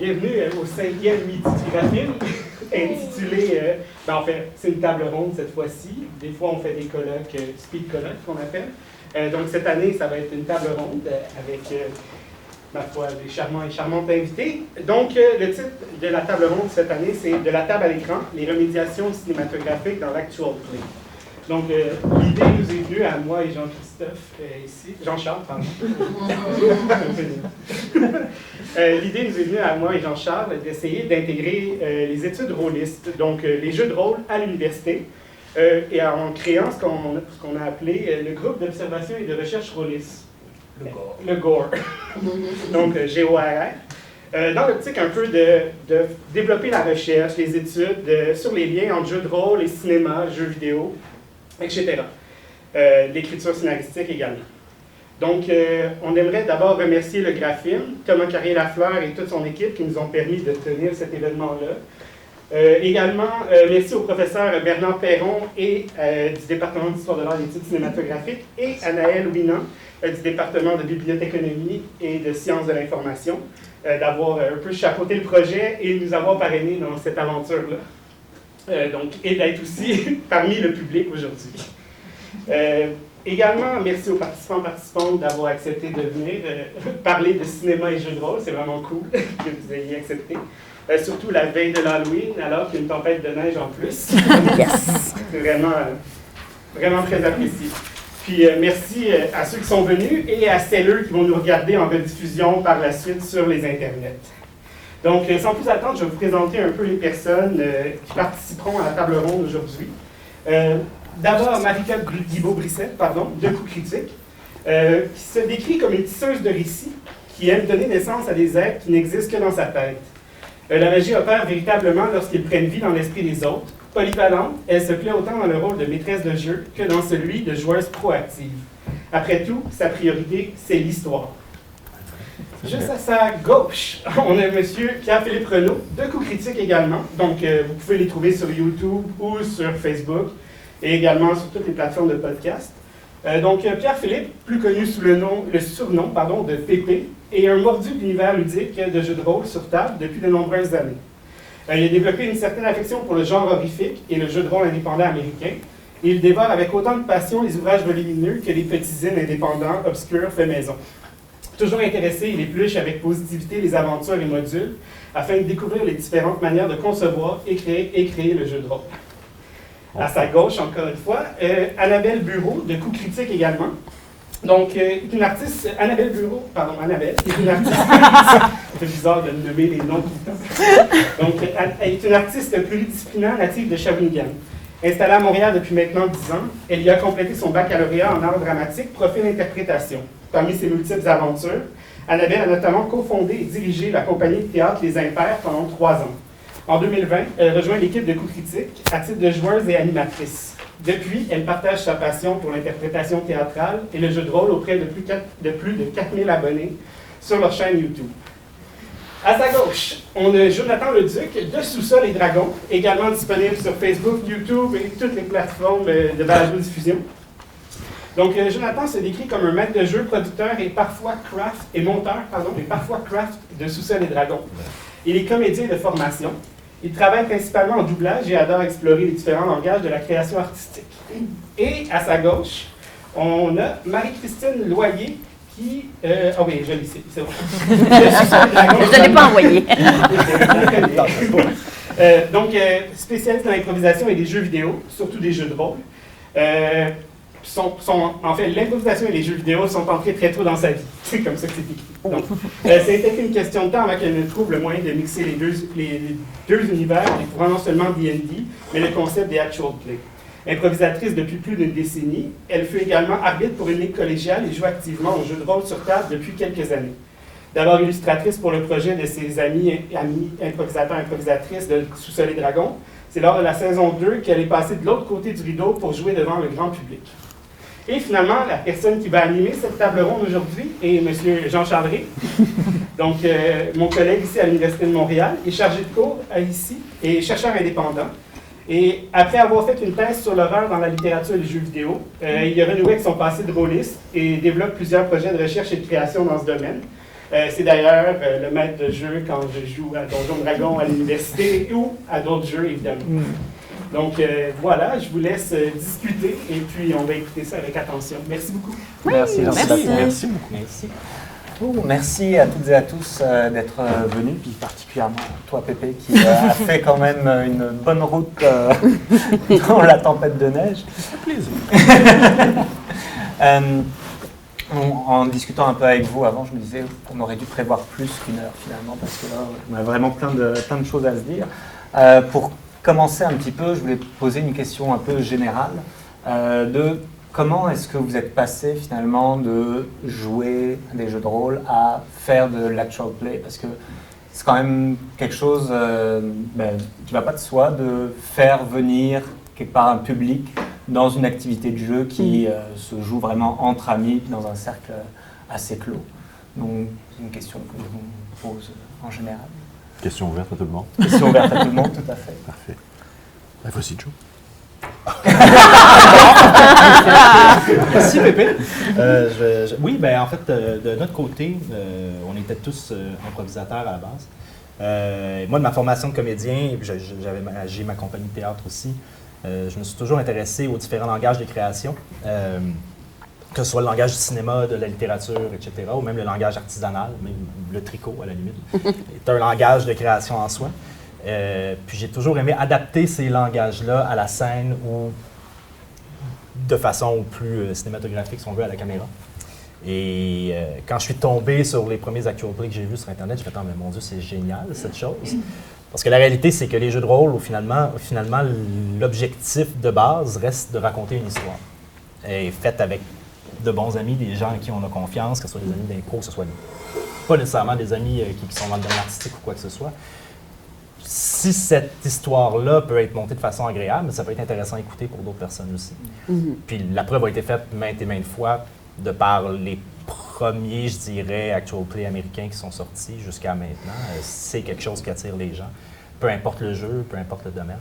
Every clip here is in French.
bienvenue au 5e Midi du Graphime, intitulé, en fait, c'est une table ronde cette fois-ci. Des fois, on fait des colloques, speed colloques qu'on appelle. Donc cette année, ça va être une table ronde avec, ma foi, des charmants et charmantes invités. Donc le titre de la table ronde cette année, c'est « De la table à l'écran, les remédiations cinématographiques dans l'actual play ». Donc, l'idée nous est venue à moi et Jean-Christophe, ici, Jean-Charles, pardon. L'idée nous est venue à moi et Jean-Charles d'essayer d'intégrer les études rôlistes, donc les jeux de rôle à l'université, et en créant ce qu'on a appelé le groupe d'observation et de recherche rôliste. Le GOR. Donc, GORR. Dans l'optique un peu de développer la recherche, les études sur les liens entre jeux de rôle et cinéma, jeux vidéo, etc. L'écriture scénaristique également. Donc, on aimerait d'abord remercier le Graphime, Thomas Carrier-Lafleur et toute son équipe qui nous ont permis de tenir cet événement-là. Également, merci au professeur Bernard Perron et du département d'histoire de l'art et d'études cinématographiques et Anaëlle Ouinan du département de bibliothéconomie et de sciences de l'information d'avoir un peu chapeauté le projet et nous avoir parrainés dans cette aventure-là. Et d'être aussi parmi le public aujourd'hui. Également, merci aux participantes d'avoir accepté de venir parler de cinéma et jeux de rôle. C'est vraiment cool que vous ayez accepté. Surtout la veille de l'Halloween, alors qu'il y a une tempête de neige en plus. Yes! C'est vraiment très apprécié. Puis merci à ceux qui sont venus et à celles qui vont nous regarder en rediffusion par la suite sur les internets. Donc, sans plus attendre, je vais vous présenter un peu les personnes qui participeront à la table ronde aujourd'hui. D'abord, Marika Guibault-Brissette, de Coups Critiques, qui se décrit comme une tisseuse de récits qui aime donner naissance à des êtres qui n'existent que dans sa tête. La magie opère véritablement lorsqu'ils prennent vie dans l'esprit des autres. Polyvalente, elle se plaît autant dans le rôle de maîtresse de jeu que dans celui de joueuse proactive. Après tout, sa priorité, c'est l'histoire. Juste à sa gauche, on a M. Pierre-Philippe Renaud, de Coups Critiques également. Donc, vous pouvez les trouver sur YouTube ou sur Facebook, et également sur toutes les plateformes de podcast. Donc, Pierre-Philippe, plus connu sous le surnom de Pépé, est un mordu de l'univers ludique de jeux de rôle sur table depuis de nombreuses années. Il a développé une certaine affection pour le genre horrifique et le jeu de rôle indépendant américain, et il dévore avec autant de passion les ouvrages volumineux que les petits zines indépendants obscurs faits maison. Toujours intéressé, il épluche avec positivité les aventures et modules afin de découvrir les différentes manières de concevoir et créer le jeu de rôle. À sa gauche, encore une fois, Annabelle Bureau, de Coups Critiques également. Donc, une artiste, Annabelle, est une artiste, c'est bizarre de nommer les noms tout le temps. Donc, elle est une artiste pluridisciplinaire native de Shawinigan. Installée à Montréal depuis maintenant 10 ans, elle y a complété son baccalauréat en art dramatique, profil interprétation. Parmi ses multiples aventures, Annabelle a notamment cofondé et dirigé la compagnie de théâtre Les Impairs pendant 3 ans. En 2020, elle rejoint l'équipe de Coups Critiques à titre de joueuse et animatrice. Depuis, elle partage sa passion pour l'interprétation théâtrale et le jeu de rôle auprès de plus de 4000 abonnés sur leur chaîne YouTube. À sa gauche, on a Jonathan Leduc de Sous-sol et Dragons, également disponible sur Facebook, YouTube et toutes les plateformes de balado-diffusion. Donc, Jonathan se décrit comme un maître de jeu, producteur et parfois craft de Sous-sol et Dragons. Il est comédien de formation. Il travaille principalement en doublage et adore explorer les différents langages de la création artistique. Et à sa gauche, on a Marie-Christine Loyer qui... Ah oui, je l'ai ici, c'est bon. Je ne l'ai pas envoyé. Donc, spécialiste dans l'improvisation et des jeux vidéo, surtout des jeux de rôle. En fait, l'improvisation et les jeux vidéo sont entrés très tôt dans sa vie. C'est comme ça que c'est écrit. Donc, c'était qu'une question de temps avant qu'elle ne trouve le moyen de mixer les deux univers, découvrant non seulement D&D, mais le concept des actual play. Improvisatrice depuis plus d'une décennie, elle fut également arbitre pour une ligue collégiale et joue activement aux jeux de rôle sur table depuis quelques années. D'abord illustratrice pour le projet de ses amis improvisateurs et improvisatrices de Sous-sol et Dragons, c'est lors de la saison 2 qu'elle est passée de l'autre côté du rideau pour jouer devant le grand public. Et finalement, la personne qui va animer cette table ronde aujourd'hui est M. Jean Chandré, donc mon collègue ici à l'Université de Montréal, est chargé de cours ici et chercheur indépendant. Et après avoir fait une thèse sur l'horreur dans la littérature et les jeux vidéo, il a renoué avec son passé de rôliste et développe plusieurs projets de recherche et de création dans ce domaine. C'est d'ailleurs le maître de jeu quand je joue à Donjons Dragons à l'université ou à d'autres jeux, évidemment. Donc voilà, je vous laisse discuter et puis on va écouter ça avec attention. Merci beaucoup. Oui, merci beaucoup. Merci beaucoup. Merci. Merci à toutes et à tous d'être venus, puis particulièrement toi, Pépé, qui a fait quand même une bonne route dans la tempête de neige. Ça fait plaisir. En discutant un peu avec vous avant, je me disais qu'on aurait dû prévoir plus qu'une heure finalement, parce que là, on a vraiment plein de choses à se dire. Pour commencer un petit peu, je voulais poser une question un peu générale de comment est-ce que vous êtes passé finalement de jouer des jeux de rôle à faire de l'actual play, parce que c'est quand même quelque chose qui ne va pas de soi de faire venir quelque part un public dans une activité de jeu qui se joue vraiment entre amis, dans un cercle assez clos. Donc, c'est une question que je vous pose en général. Question ouverte à tout le monde. Question ouverte à tout le monde, tout à fait. Parfait. Voici Joe. Merci Pépé. Oui, en fait, de notre côté, on était tous improvisateurs à la base. Moi, de ma formation de comédien, j'ai ma compagnie de théâtre aussi. Je me suis toujours intéressé aux différents langages de création, que ce soit le langage du cinéma, de la littérature, etc., ou même le langage artisanal, même le tricot à la limite, est un langage de création en soi. Puis j'ai toujours aimé adapter ces langages-là à la scène ou de façon plus cinématographique, si on veut, à la caméra. Et quand je suis tombé sur les premiers actual plays que j'ai vus sur Internet, j'ai fait « Ah, mais mon Dieu, c'est génial, cette chose! » Parce que la réalité, c'est que les jeux de rôle, finalement, l'objectif de base reste de raconter une histoire. Et faite avec de bons amis, des gens en qui on a confiance, que ce soit des amis d'impro, que ce soit pas nécessairement des amis qui sont dans le domaine artistique ou quoi que ce soit. Si cette histoire-là peut être montée de façon agréable, ça peut être intéressant à écouter pour d'autres personnes aussi. Puis la preuve a été faite maintes et maintes fois de par les premiers, je dirais, actual play américains qui sont sortis jusqu'à maintenant. C'est quelque chose qui attire les gens, peu importe le jeu, peu importe le domaine.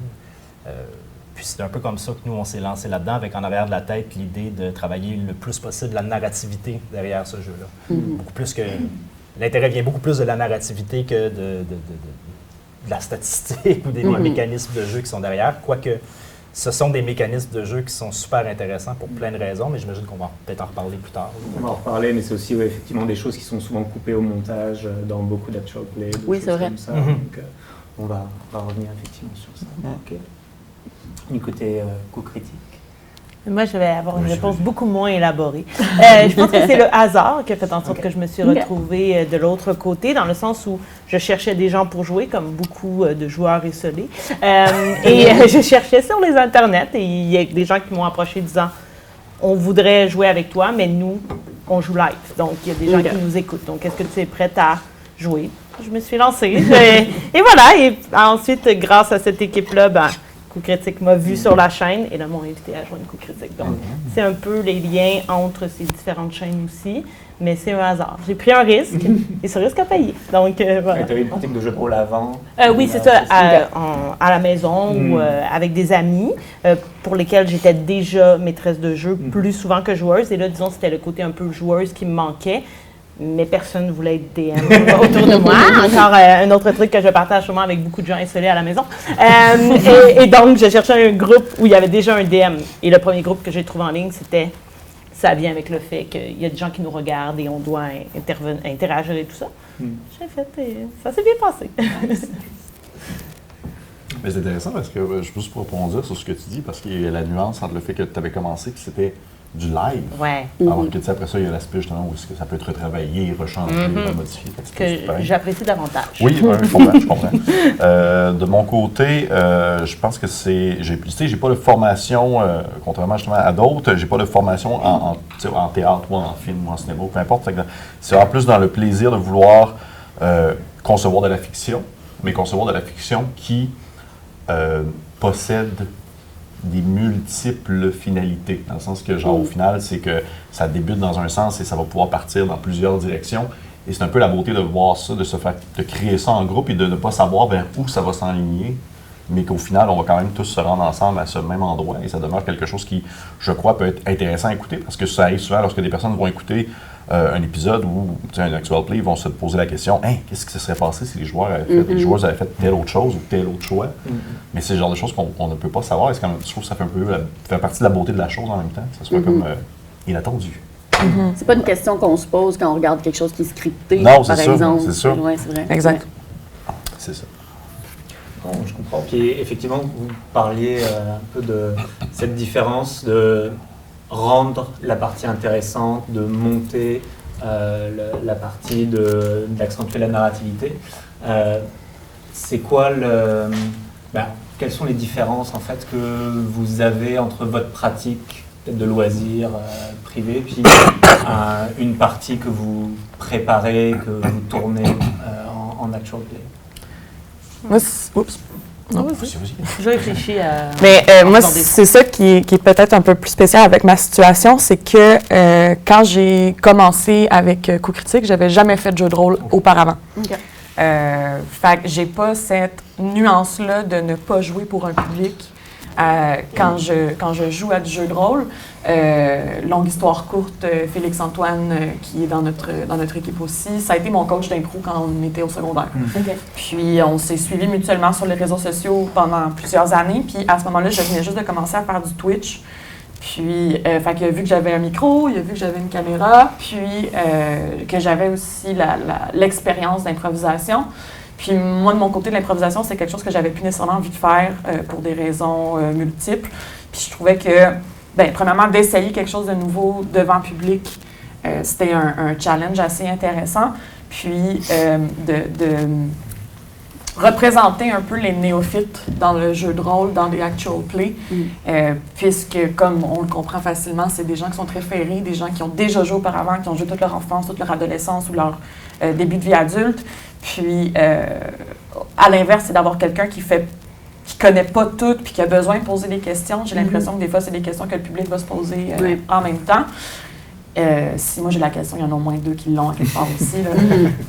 Puis c'est un peu comme ça que nous, on s'est lancé là-dedans, avec en arrière de la tête l'idée de travailler le plus possible la narrativité derrière ce jeu-là. Beaucoup plus que... L'intérêt vient beaucoup plus de la narrativité que de la statistique ou des mécanismes de jeu qui sont derrière, quoique ce sont des mécanismes de jeu qui sont super intéressants pour plein de raisons, mais j'imagine qu'on va peut-être en reparler plus tard. On va en reparler, mais c'est aussi effectivement des choses qui sont souvent coupées au montage dans beaucoup d'actual play. Oui, c'est vrai. Comme ça. Donc, on va revenir effectivement sur ça. Okay. Du côté coup critique. Moi, je vais avoir une réponse beaucoup moins élaborée. Je pense que c'est le hasard qui a fait en sorte que je me suis retrouvée de l'autre côté, dans le sens où je cherchais des gens pour jouer, comme beaucoup de joueurs esselés. Et je cherchais sur les internets, et il y a des gens qui m'ont approché disant « On voudrait jouer avec toi, mais nous, on joue live. » Donc, il y a des gens qui nous écoutent. Donc, est-ce que tu es prête à jouer? Je me suis lancée. Et voilà. Et ensuite, grâce à cette équipe-là, Coup Critique m'a vu sur la chaîne et là m'ont invité à joindre Coup Critique. Donc, c'est un peu les liens entre ces différentes chaînes aussi, mais c'est un hasard. J'ai pris un risque et ce risque a payé. Donc, voilà. Tu avais une pratique de jeu de rôle avant? Oui, c'est ça, à la maison ou avec des amis pour lesquels j'étais déjà maîtresse de jeu plus souvent que joueuse. Et là, disons, c'était le côté un peu joueuse qui me manquait. Mais personne ne voulait être DM autour de moi. Encore un autre truc que je partage souvent avec beaucoup de gens isolés à la maison. Et donc, je cherchais un groupe où il y avait déjà un DM. Et le premier groupe que j'ai trouvé en ligne, ça vient avec le fait qu'il y a des gens qui nous regardent et on doit interagir et tout ça. J'ai fait et ça s'est bien passé. Mais c'est intéressant parce que je peux juste rebondir sur ce que tu dis, parce qu'il y a la nuance entre le fait que tu avais commencé, que c'était du live. Ouais. Alors que après ça, il y a l'aspect justement où ça peut être retravaillé, rechangé, remodifié. Que j'apprécie davantage. Oui, je comprends. De mon côté, je pense que j'ai pas de formation, contrairement justement à d'autres, j'ai pas de formation en théâtre ou en film ou en cinéma, peu importe. C'est en plus dans le plaisir de vouloir concevoir de la fiction, mais concevoir de la fiction qui possède des multiples finalités, dans le sens que, genre, au final, c'est que ça débute dans un sens et ça va pouvoir partir dans plusieurs directions. Et c'est un peu la beauté de voir ça, de créer ça en groupe et de ne pas savoir vers où ça va s'enligner, mais qu'au final, on va quand même tous se rendre ensemble à ce même endroit et ça demeure quelque chose qui, je crois, peut être intéressant à écouter, parce que ça arrive souvent lorsque des personnes vont écouter un épisode où, un actual play, ils vont se poser la question, hey, qu'est-ce qui se serait passé si les joueurs avaient fait telle autre chose ou tel autre choix? Mais c'est le genre de choses qu'on ne peut pas savoir. Je trouve que ça fait partie de la beauté de la chose en même temps, que ça soit comme inattendu. C'est pas une question qu'on se pose quand on regarde quelque chose qui est scripté, non, par sûr, exemple. C'est sûr. Ouais, c'est vrai. Exact. C'est ça. Bon, je comprends. Puis effectivement, vous parliez un peu de cette différence de rendre la partie intéressante, de monter la partie d'accentuer la narrativité. C'est quoi quelles sont les différences en fait que vous avez entre votre pratique peut-être de loisirs privés, puis une partie que vous préparez, que vous tournez en actual play? Moi, oups. Non. Je réfléchis à... Mais moi, c'est ça qui est peut-être un peu plus spécial avec ma situation, c'est que quand j'ai commencé avec Coup Critique, j'avais jamais fait de jeu de rôle auparavant. OK. Fait que j'ai pas cette nuance-là de ne pas jouer pour un public quand je joue à du jeu de rôle. Longue histoire courte, Félix-Antoine, qui est dans notre équipe aussi, ça a été mon coach d'impro quand on était au secondaire. OK. Puis on s'est suivis mutuellement sur les réseaux sociaux pendant plusieurs années. Puis à ce moment-là, je venais juste de commencer à faire du Twitch. Puis, fait qu'il a vu que j'avais un micro, il a vu que j'avais une caméra, puis que j'avais aussi l'expérience d'improvisation. Puis moi, de mon côté, l'improvisation, c'est quelque chose que j'avais plus nécessairement envie de faire pour des raisons multiples. Puis je trouvais que, premièrement, d'essayer quelque chose de nouveau devant le public, c'était un challenge assez intéressant. Puis de représenter un peu les néophytes dans le jeu de rôle, dans les actual play, puisque, comme on le comprend facilement, c'est des gens qui sont très ferrés, des gens qui ont déjà joué auparavant, qui ont joué toute leur enfance, toute leur adolescence ou leur début de vie adulte. Puis, à l'inverse, c'est d'avoir quelqu'un qui connaît pas tout puis qui a besoin de poser des questions. J'ai l'impression que des fois, c'est des questions que le public va se poser en même temps. Si moi j'ai la question, il y en a au moins deux qui l'ont quelque part aussi. Là.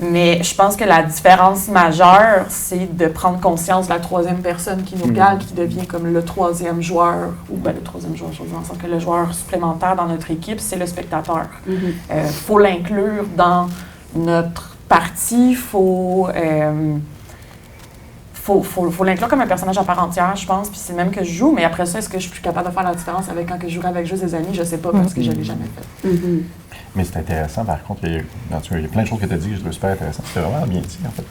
Mais je pense que la différence majeure, c'est de prendre conscience de la troisième personne qui nous regarde, qui devient comme le troisième joueur, ou le troisième joueur, je veux dire, en sorte que le joueur supplémentaire dans notre équipe, c'est le spectateur. Faut l'inclure dans notre partie, faut l'inclure comme un personnage à part entière, je pense, puis c'est même que je joue, mais après ça, est-ce que je suis plus capable de faire la différence avec quand je jouerais avec juste des amis? Je sais pas, parce que je l'ai jamais fait. Mais c'est intéressant, par contre, il y a plein de choses que tu as dit que je trouve super intéressant. C'était vraiment bien dit, en fait.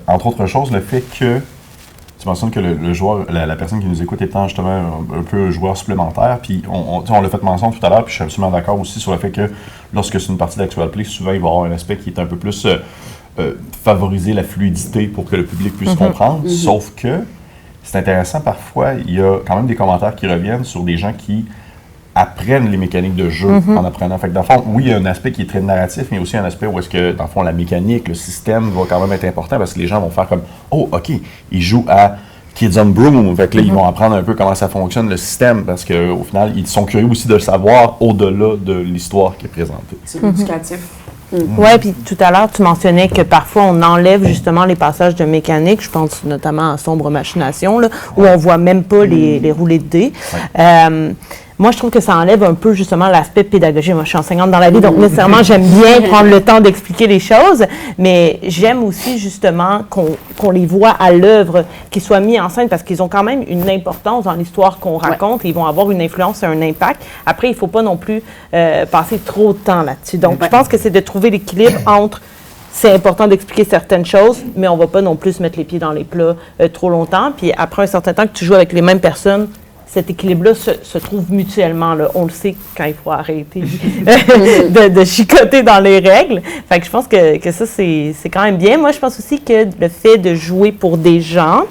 Entre autres choses, le fait que tu mentionnes que le joueur, la personne qui nous écoute étant justement un peu un joueur supplémentaire, puis on l'a fait mention tout à l'heure, puis je suis absolument d'accord aussi sur le fait que lorsque c'est une partie d'actual play, souvent il va y avoir un aspect qui est un peu plus favoriser la fluidité pour que le public puisse comprendre, sauf que c'est intéressant parfois, il y a quand même des commentaires qui reviennent sur des gens qui apprennent les mécaniques de jeu en apprenant. Fait que dans le fond, oui, il y a un aspect qui est très narratif, mais aussi un aspect où est-ce que, dans le fond, la mécanique, le système va quand même être important parce que les gens vont faire comme « Oh, OK, ils jouent à Kids on Broom », fait que là, ils vont apprendre un peu comment ça fonctionne, le système, parce qu'au final, ils sont curieux aussi de le savoir au-delà de l'histoire qui est présentée. C'est éducatif. Oui, puis tout à l'heure, tu mentionnais que parfois on enlève justement les passages de mécanique, je pense notamment à Sombre Machination, là, où on voit même pas les roulés de dés. Moi, je trouve que ça enlève un peu justement l'aspect pédagogique. Moi, je suis enseignante dans la vie, donc nécessairement, j'aime bien prendre le temps d'expliquer les choses, mais j'aime aussi justement qu'on les voit à l'œuvre, qu'ils soient mis en scène, parce qu'ils ont quand même une importance dans l'histoire qu'on raconte, et ils vont avoir une influence et un impact. Après, il ne faut pas non plus passer trop de temps là-dessus. Donc, je pense que c'est de trouver l'équilibre entre c'est important d'expliquer certaines choses, mais on ne va pas non plus se mettre les pieds dans les plats trop longtemps. Puis après un certain temps que tu joues avec les mêmes personnes, cet équilibre-là se trouve mutuellement. Là. On le sait quand il faut arrêter de chicoter dans les règles. Fait que je pense que ça, c'est quand même bien. Moi, je pense aussi que le fait de jouer pour des gens,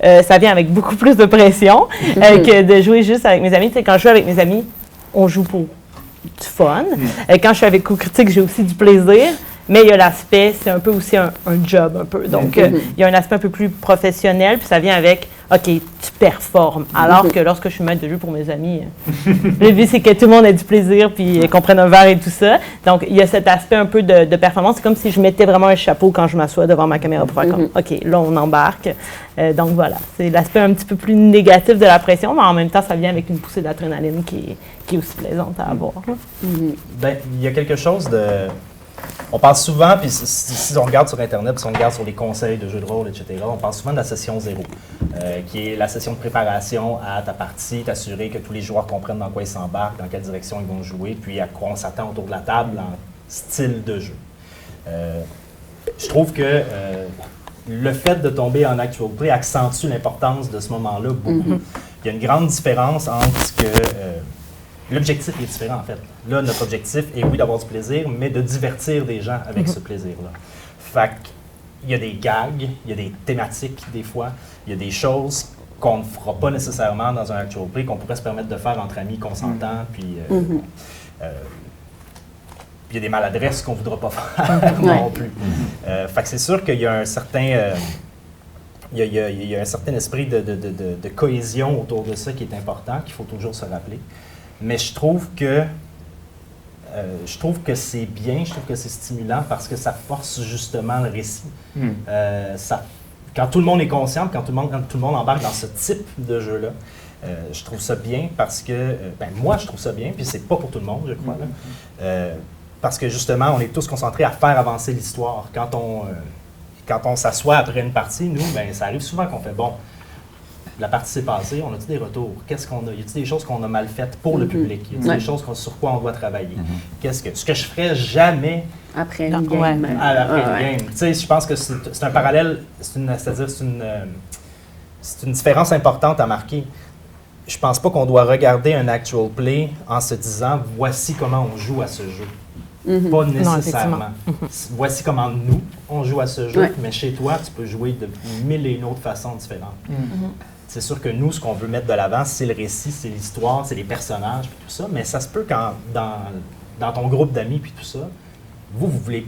ça vient avec beaucoup plus de pression que de jouer juste avec mes amis. Tu sais, quand je joue avec mes amis, on joue pour du fun. Quand je suis avec Coup Critique, j'ai aussi du plaisir. Mais il y a l'aspect, c'est un peu aussi un job, un peu. Donc, il y a un aspect un peu plus professionnel, puis ça vient avec OK, tu performes. Alors que lorsque je suis maître de jeu pour mes amis, le but, c'est que tout le monde ait du plaisir puis qu'on prenne un verre et tout ça. Donc, il y a cet aspect un peu de performance. C'est comme si je mettais vraiment un chapeau quand je m'assois devant ma caméra pour faire comme, OK, là, on embarque. Donc, voilà. C'est l'aspect un petit peu plus négatif de la pression, mais en même temps, ça vient avec une poussée d'adrénaline qui est aussi plaisante à avoir. Ben, il y a quelque chose de... On parle souvent, puis si on regarde sur Internet, si on regarde sur les conseils de jeux de rôle, etc., on parle souvent de la session 0, qui est la session de préparation à ta partie, t'assurer que tous les joueurs comprennent dans quoi ils s'embarquent, dans quelle direction ils vont jouer, puis à quoi on s'attend autour de la table en style de jeu. Je trouve que le fait de tomber en actual play accentue l'importance de ce moment-là beaucoup. Il y a une grande différence entre ce que... l'objectif est différent, en fait. Là, notre objectif est, oui, d'avoir du plaisir, mais de divertir des gens avec ce plaisir-là. Fait qu'il y a des gags, il y a des thématiques, des fois, il y a des choses qu'on ne fera pas nécessairement dans un actual play, qu'on pourrait se permettre de faire entre amis consentants, puis il y a des maladresses qu'on ne voudra pas faire non plus. Fait que c'est sûr qu'il y a un certain... il y a un certain esprit de cohésion autour de ça qui est important, qu'il faut toujours se rappeler. Mais je trouve que c'est bien, je trouve que c'est stimulant parce que ça force justement le récit. Quand tout le monde est conscient, quand tout le monde embarque dans ce type de jeu-là, je trouve ça bien parce que, moi je trouve ça bien, puis c'est pas pour tout le monde, je crois, là. Parce que justement, on est tous concentrés à faire avancer l'histoire. Quand on s'assoit après une partie, nous, ça arrive souvent qu'on fait, bon, la partie s'est passée, on a-tu des retours? Qu'est-ce qu'on a? Y a-t-il des choses qu'on a mal faites pour le public? Y a-t-il des choses sur quoi on doit travailler? Ce que je ferais jamais après une game. Après une game. Tu sais, je pense que c'est un parallèle, c'est une différence importante à marquer. Je pense pas qu'on doit regarder un actual play en se disant « voici comment on joue à ce jeu ». Pas nécessairement. Voici comment nous, on joue à ce jeu, mais chez toi, tu peux jouer de mille et une autres façons différentes. C'est sûr que nous, ce qu'on veut mettre de l'avant, c'est le récit, c'est l'histoire, c'est les personnages, puis tout ça, mais ça se peut quand, dans ton groupe d'amis, puis tout ça, vous voulez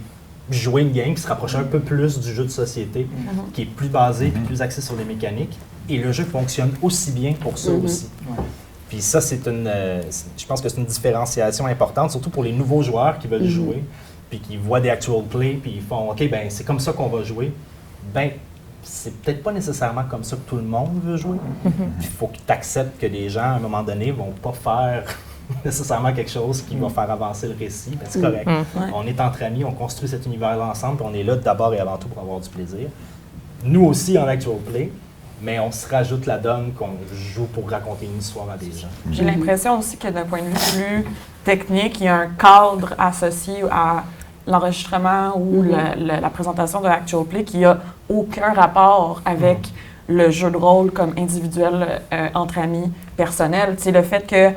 jouer une game qui se rapproche un peu plus du jeu de société, qui est plus basé, puis plus axé sur les mécaniques, et le jeu fonctionne aussi bien pour ça aussi. Puis ça, je pense que c'est une différenciation importante, surtout pour les nouveaux joueurs qui veulent jouer, puis qui voient des actual play, puis ils font « OK, c'est comme ça qu'on va jouer ». C'est peut-être pas nécessairement comme ça que tout le monde veut jouer. Il faut que tu acceptes que les gens, à un moment donné, vont pas faire nécessairement quelque chose qui va faire avancer le récit. C'est correct. On est entre amis, on construit cet univers-là ensemble, puis on est là d'abord et avant tout pour avoir du plaisir. Nous aussi en actual play, mais on se rajoute la donne qu'on joue pour raconter une histoire à des gens. J'ai l'impression aussi que d'un point de vue plus technique, il y a un cadre associé à l'enregistrement ou la présentation de Actual Play qui n'a aucun rapport avec le jeu de rôle comme individuel, entre amis, personnel. Tu sais, le fait que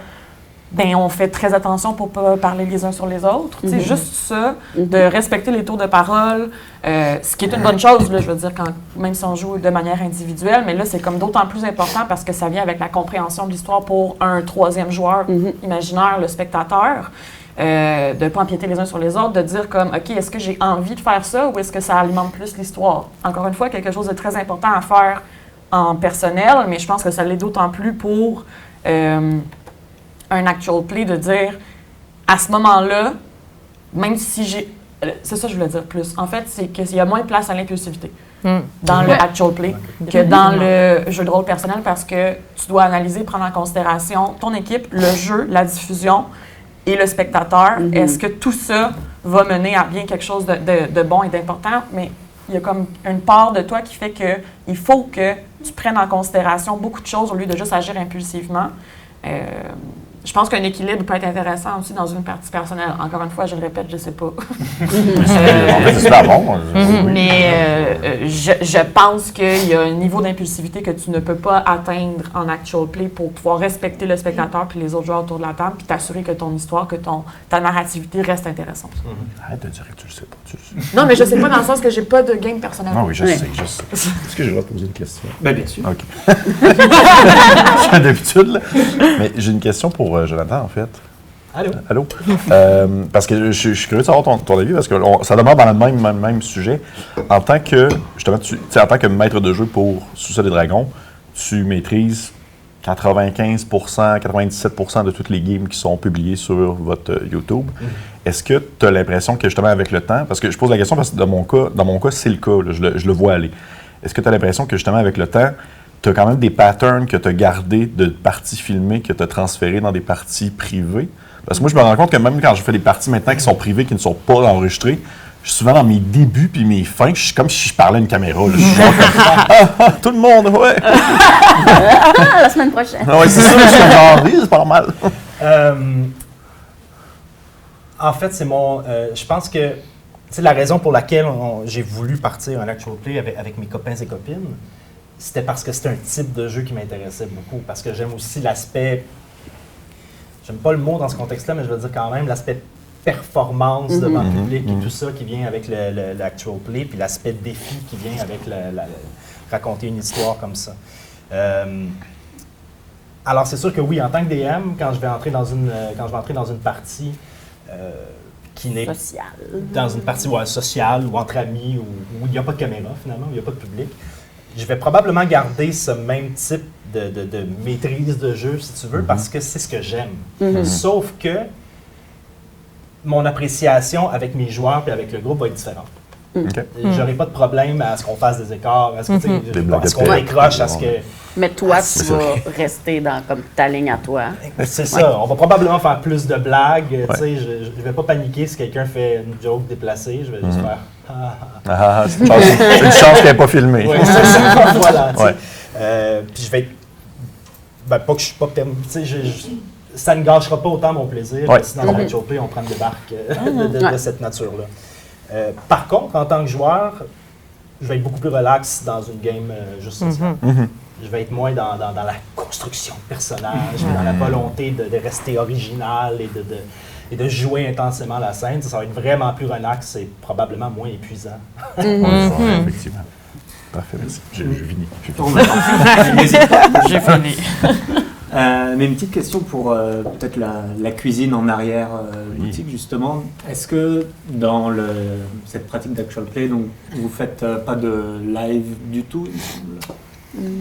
on fait très attention pour ne pas parler les uns sur les autres. C'est juste ça, de respecter les tours de parole, ce qui est une bonne chose, là, je veux dire, même si on joue de manière individuelle, mais là, c'est comme d'autant plus important parce que ça vient avec la compréhension de l'histoire pour un troisième joueur imaginaire, le spectateur. De ne pas empiéter les uns sur les autres, de dire comme, OK, est-ce que j'ai envie de faire ça ou est-ce que ça alimente plus l'histoire? Encore une fois, quelque chose de très important à faire en personnel, mais je pense que ça l'est d'autant plus pour un actual play, de dire, à ce moment-là, même si j'ai... C'est ça que je voulais dire plus. En fait, c'est qu'il y a moins de place à l'impulsivité dans le actual play que dans le jeu de rôle personnel parce que tu dois analyser, prendre en considération ton équipe, le jeu, la diffusion, et le spectateur. Est-ce que tout ça va mener à bien quelque chose de bon et d'important? Mais il y a comme une part de toi qui fait qu'il faut que tu prennes en considération beaucoup de choses au lieu de juste agir impulsivement. Je pense qu'un équilibre peut être intéressant aussi dans une partie personnelle. Encore une fois, je le répète, je ne sais pas. En fait, c'est super bon. Mais je pense qu'il y a un niveau d'impulsivité que tu ne peux pas atteindre en actual play pour pouvoir respecter le spectateur puis les autres joueurs autour de la table puis t'assurer que ton histoire, que ta narrativité reste intéressante. Arrête de dire que tu le sais pas. Non, mais je sais pas dans le sens que j'ai pas de game personnel. Ah oui, je sais. Est-ce que j'ai le droit de poser une question? Bien sûr. OK. D'habitude, là. Mais j'ai une question pour Jonathan, en fait. Allô? Parce que je suis curieux de savoir ton avis, parce que ça demeure dans le même sujet. En tant que, justement, en tant que maître de jeu pour Sous-sol et Dragons, tu maîtrises 95%, 97% de toutes les games qui sont publiées sur votre YouTube. Est-ce que tu as l'impression que justement avec le temps, parce que je pose la question parce que dans mon cas c'est le cas, là, je le vois aller. Est-ce que tu as l'impression que justement avec le temps, tu as quand même des patterns que tu as gardés de parties filmées que tu as transférées dans des parties privées? Parce que moi, je me rends compte que même quand je fais des parties maintenant qui sont privées, qui ne sont pas enregistrées, je suis souvent dans mes débuts puis mes fins, je suis comme si je parlais à une caméra. Là. Je suis genre comme, tout le monde, ouais! La semaine prochaine. Ouais, c'est ça, je suis comme genre, oui, c'est pas normal. En fait, c'est mon. Je pense que c'est la raison pour laquelle j'ai voulu partir un actual play avec mes copains et copines. C'était parce que c'était un type de jeu qui m'intéressait beaucoup. Parce que j'aime aussi l'aspect. J'aime pas le mot dans ce contexte-là, mais je veux dire quand même l'aspect performance devant le public et tout ça qui vient avec l'actual play, puis l'aspect défi qui vient avec raconter une histoire comme ça. Alors c'est sûr que oui, en tant que DM, quand je vais entrer dans une partie qui n'est Social. dans une partie sociale ou entre amis où il n'y a pas de caméra finalement, où il n'y a pas de public, je vais probablement garder ce même type de maîtrise de jeu, si tu veux, parce que c'est ce que j'aime. Sauf que mon appréciation avec mes joueurs et avec le groupe va être différente. OK. J'aurai pas de problème à ce qu'on fasse des écarts, à ce blagues qu'on de décroche, à ce que... Mais toi, tu c'est vas vrai. rester dans comme ta ligne à toi. C'est ça, on va probablement faire plus de blagues, tu sais, je vais pas paniquer si quelqu'un fait une joke déplacée, je vais juste faire... Ah, c'est une chance qu'elle n'est pas filmée. Oui, c'est ça, voilà, tu sais. Ouais. Puis je vais être... Ben, pas que je suis pas... Tu sais, ça ne gâchera pas autant mon plaisir Ouais. que si dans la actual play, on prend des barques de cette nature-là. Par contre, en tant que joueur, je vais être beaucoup plus relax dans une game juste sociale. Je vais être moins dans la construction de personnages, dans la volonté de rester original et de jouer intensément la scène. Ça va être vraiment plus relax et probablement moins épuisant. Ouais, effectivement. Parfait, merci. J'ai fini. J'ai fini. Mais une petite question pour peut-être la cuisine en arrière boutique justement. Est-ce que dans cette pratique d'actual play, donc vous faites pas de live du tout, il me semble?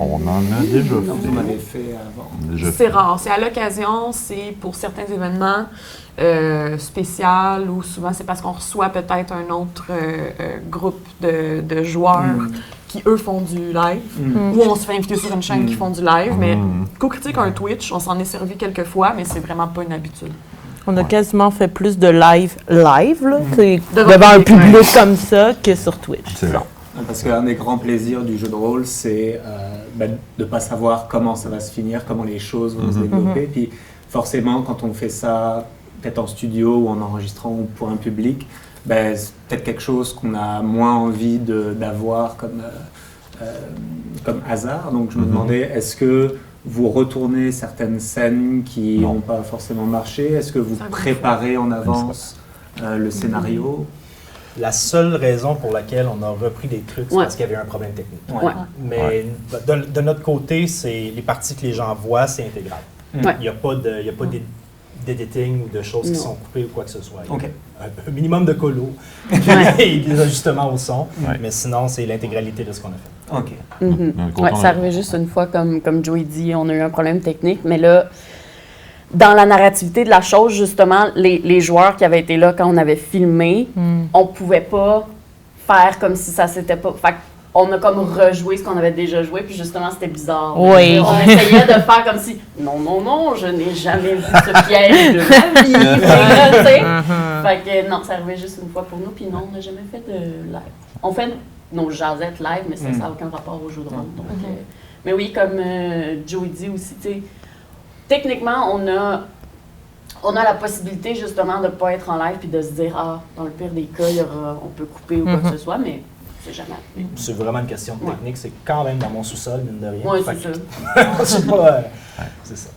On en a déjà Non, vous fait. m'avez fait avant. C'est rare. C'est à l'occasion, c'est pour certains événements spéciaux ou souvent c'est parce qu'on reçoit peut-être un autre groupe de joueurs qui, eux, font du live. Ou on se fait inviter sur une chaîne qui font du live. Mais Co-Critique a un Twitch, on s'en est servi quelques fois, mais c'est vraiment pas une habitude. On a quasiment fait plus de live, là, t'sais, Devant devant un le public, public comme ça que sur Twitch. C'est vrai. Parce qu'un des grands plaisirs du jeu de rôle, c'est de ne pas savoir comment ça va se finir, comment les choses vont se développer. Puis forcément, quand on fait ça, peut-être en studio ou en enregistrant pour un public, c'est peut-être quelque chose qu'on a moins envie d'avoir comme hasard. Donc je me demandais, est-ce que vous retournez certaines scènes qui n'ont pas forcément marché? Est-ce que vous préparez en avance le scénario? La seule raison pour laquelle on a repris des trucs, c'est parce qu'il y avait un problème technique. Ouais. Mais de notre côté, c'est les parties que les gens voient, c'est intégral. Ouais. Il n'y a pas d'editing ou de choses qui sont coupées ou quoi que ce soit. Il y a Ok. un minimum de colo et des ajustements au son, mais sinon, c'est l'intégralité de ce qu'on a fait. Ok. Ouais, ça arrivait juste une fois, comme Joey dit, on a eu un problème technique, mais là, dans la narrativité de la chose, justement, les joueurs qui avaient été là quand on avait filmé, on pouvait pas faire comme si ça s'était pas... Fait on a comme rejoué ce qu'on avait déjà joué, puis justement, c'était bizarre. Oui. On essayait de faire comme si, non, je n'ai jamais vu ce piège de ma vie. Tu sais. Fait que non, ça arrivait juste une fois pour nous, puis non, on n'a jamais fait de live. On fait nos jasettes live, mais ça n'a aucun rapport au jeu de rôle. Donc, mais oui, comme Joey dit aussi, tu sais, techniquement, on a la possibilité justement de ne pas être en live puis de se dire, dans le pire des cas, on peut couper ou quoi que ce soit, mais c'est jamais arrivé. C'est vraiment une question de technique. C'est quand même dans mon sous-sol, mine de rien. Oui, Fait c'est que- ça. c'est pas... c'est ça.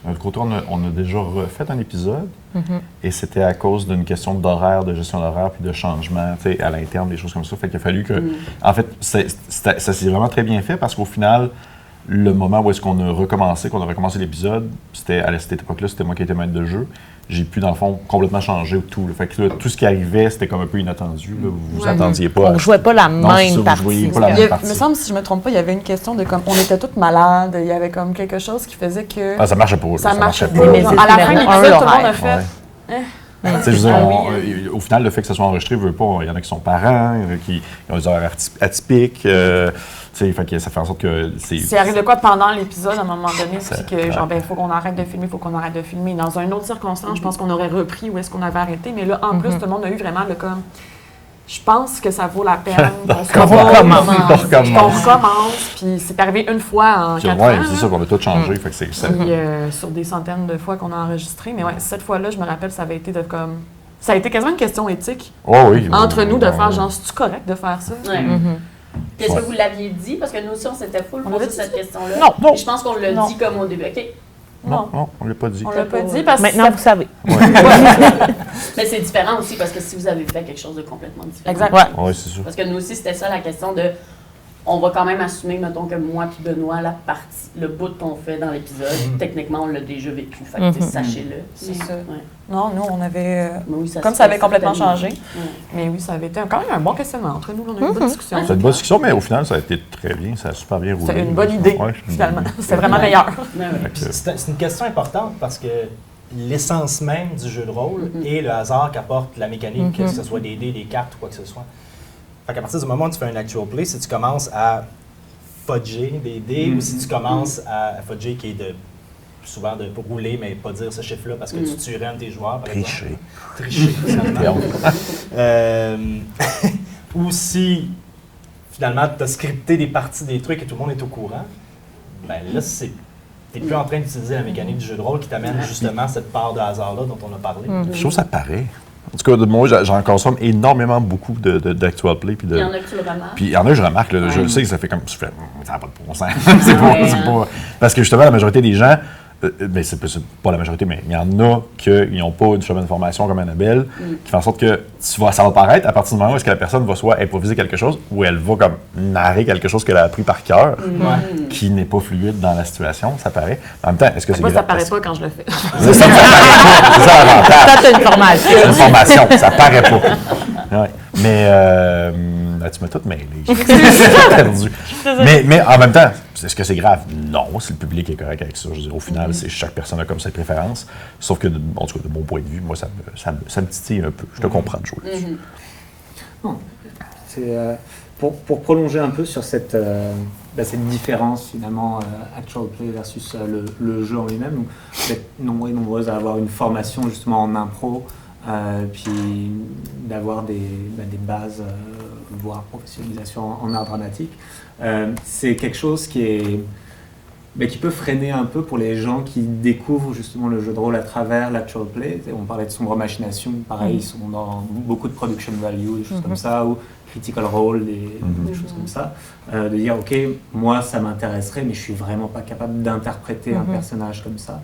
De notre côté, on a déjà refait un épisode et c'était à cause d'une question d'horaire, de gestion d'horaire puis de changement à l'interne, des choses comme ça. Fait qu'il a fallu que. En fait, ça s'est vraiment très bien fait parce qu'au final, le moment où est-ce qu'on a recommencé l'épisode, c'était à cette époque-là, c'était moi qui étais maître de jeu. J'ai pu, dans le fond, complètement changer tout. Là. Fait que là, tout ce qui arrivait, c'était comme un peu inattendu. Là. Vous vous attendiez pas. On ne jouait pas la Non, c'est ça, même vous partie. jouiez pas la même Il partie. me semble, si je me trompe pas, il y avait une question de comme on était toutes malades, il y avait comme quelque chose qui faisait que Ah, ça marchait pas. là. ça marchait pas. Mais Genre, c'est à la fin de numéro un, l'épisode, tout le monde a l'horaire. fait. Ouais. Tu sais, je veux dire, Ah oui, au final, le fait que ça soit enregistré, veut pas. Il y en a qui sont parents, il y en a qui ont des horaires atypiques. Tu sais, fait que ça fait en sorte que c'est. S'il arrive de quoi pendant l'épisode, à un moment donné, Ça- puis que genre, ben, faut qu'on arrête de filmer, faut qu'on arrête de filmer. Dans une autre circonstance, je pense qu'on aurait repris où est-ce qu'on avait arrêté, mais là, en plus, tout le monde a eu vraiment le comme. Je pense que ça vaut la peine qu'on se recommence. Puis c'est arrivé une fois en 4 ans. Ouais, c'est ça qu'on a tout changé. Fait que c'est ça. Puis sur des centaines de fois qu'on a enregistré. Mais ouais, cette fois-là, je me rappelle, ça avait été de comme. Ça a été quasiment une question éthique Oh, oui. entre nous de Ouais. faire genre, c'est-tu correct de faire ça? Ouais. Mhm. Est-ce que vous l'aviez dit? Parce que nous aussi, on s'était full On posé l'avait cette question-là. Non. Et je pense qu'on l'a Non. dit comme au début. OK. Non, on l'a pas dit. On l'a pas dit parce que Maintenant, vous savez. Mais c'est différent aussi parce que si vous avez fait quelque chose de complètement différent. Exact. Ouais. Oui, c'est sûr. Parce que nous aussi, c'était ça la question de. On va quand même assumer, mettons, que moi puis Benoît, la partie, le bout qu'on fait dans l'épisode, techniquement, on l'a déjà vécu. Fait que, tu sais, sachez-le. C'est Mais, ça. ouais. Non, nous, on avait. Mais oui, Comme se ça avait fait complètement certainement. changé. Ouais. Mais oui, ça avait été quand même un bon questionnement entre nous. On a eu une bonne discussion. C'est une bonne discussion, mais au final, ça a été très bien. Ça a super bien roulé. C'était une bonne idée, Ouais, c'est une finalement. bonne idée. C'était vraiment meilleur. Ouais, ouais. Fait que- C'est une question importante parce que l'essence même du jeu de rôle est le hasard qu'apporte la mécanique, que ce soit des dés, des cartes ou quoi que ce soit. Fait qu'à partir du moment où tu fais un actual play, si tu commences à fudger des dés ou si tu commences à fudger qui est de souvent de rouler mais pas dire ce chiffre-là parce que tu tuerais un de tes joueurs. par exemple. Tricher. Tricher, finalement. Ou si, finalement, tu as scripté des parties des trucs et tout le monde est au courant, ben là, t'es plus en train d'utiliser la mécanique du jeu de rôle qui t'amène justement cette part de hasard-là dont on a parlé. Je trouve que ça paraît. En tout cas, moi, j'en consomme énormément beaucoup d'actual play. Puis Il y en a que tu le remarques. Puis il y en a, je remarque, là, je le sais que ça fait comme. Ça n'a pas de bon sens. c'est Ouais, pas. Parce que justement, la majorité des gens, mais c'est pas la majorité, mais il y en a qui n'ont pas une chemin de formation comme Annabelle, qui fait en sorte que ça va paraître à partir du moment où est-ce que la personne va soit improviser quelque chose ou elle va comme narrer quelque chose qu'elle a appris par cœur, qui n'est pas fluide dans la situation, ça paraît. En même temps, est-ce que c'est Moi, ça grave? paraît pas quand je le fais. C'est ça, ça paraît pas. C'est ça l'avantage. Ça, c'est une formation. C'est une formation, ça paraît pas. Ouais. Mais tu m'as tout mêlé. J'ai perdu. Mais en même temps, est-ce que c'est grave? Non, si le public est correct avec ça. Je veux dire, au final, chaque personne a comme ses préférences. Sauf que, en tout cas, de mon point de vue, moi, ça me titille un peu. Je te comprends de jouer là-dessus. C'est, pour prolonger un peu sur cette différence finalement actual play versus le jeu en lui-même, donc, vous êtes nombreux et nombreuses à avoir une formation justement en impro, puis d'avoir des bases, voire professionnalisation en art dramatique. C'est quelque chose qui peut freiner un peu pour les gens qui découvrent justement le jeu de rôle à travers l'actual play. On parlait de Sombre Machination, pareil, ils sont dans beaucoup de production value, des choses comme ça, ou critical role, des choses comme ça. De dire, ok, moi ça m'intéresserait, mais je suis vraiment pas capable d'interpréter un personnage comme ça.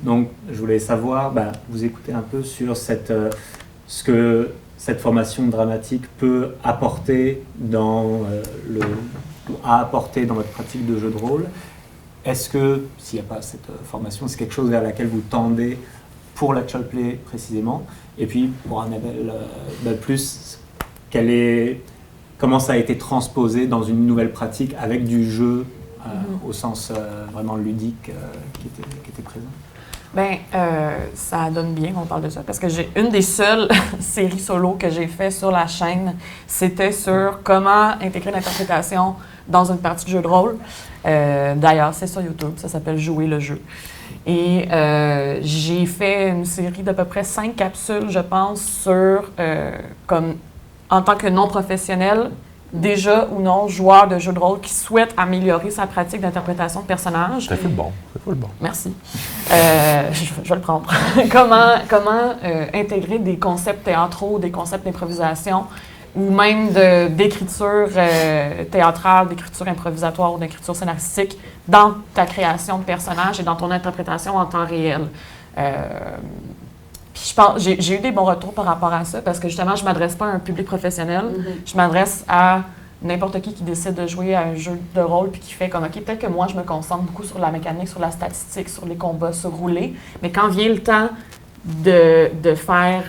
Donc je voulais savoir, vous écoutez un peu sur ce que cette formation dramatique peut apporter à apporter dans votre pratique de jeu de rôle. Est-ce que, s'il n'y a pas cette formation, c'est quelque chose vers laquelle vous tendez pour l'actual play précisément? Et puis, pour Annabelle, plus, comment ça a été transposé dans une nouvelle pratique avec du jeu au sens vraiment ludique qui était présent? Ben, ça donne bien qu'on parle de ça, parce que j'ai une des seules séries solo que j'ai fait sur la chaîne, c'était sur comment intégrer l'interprétation dans une partie de jeu de rôle. D'ailleurs, c'est sur YouTube, ça s'appelle « Jouer le jeu ». Et j'ai fait une série d'à peu près 5 capsules, je pense, sur, comme en tant que non-professionnel, déjà ou non joueur de jeu de rôle qui souhaite améliorer sa pratique d'interprétation de personnages. Ça fait le bon. Ça fait le bon. Merci. Je vais le prendre. Comment intégrer des concepts théâtraux, des concepts d'improvisation ou même d'écriture théâtrale, d'écriture improvisatoire ou d'écriture scénaristique dans ta création de personnages et dans ton interprétation en temps réel. Puis je pense, j'ai eu des bons retours par rapport à ça parce que justement, je ne m'adresse pas à un public professionnel. Je m'adresse à n'importe qui décide de jouer à un jeu de rôle puis qui fait comme, OK, peut-être que moi, je me concentre beaucoup sur la mécanique, sur la statistique, sur les combats, sur rouler, mais quand vient le temps de faire,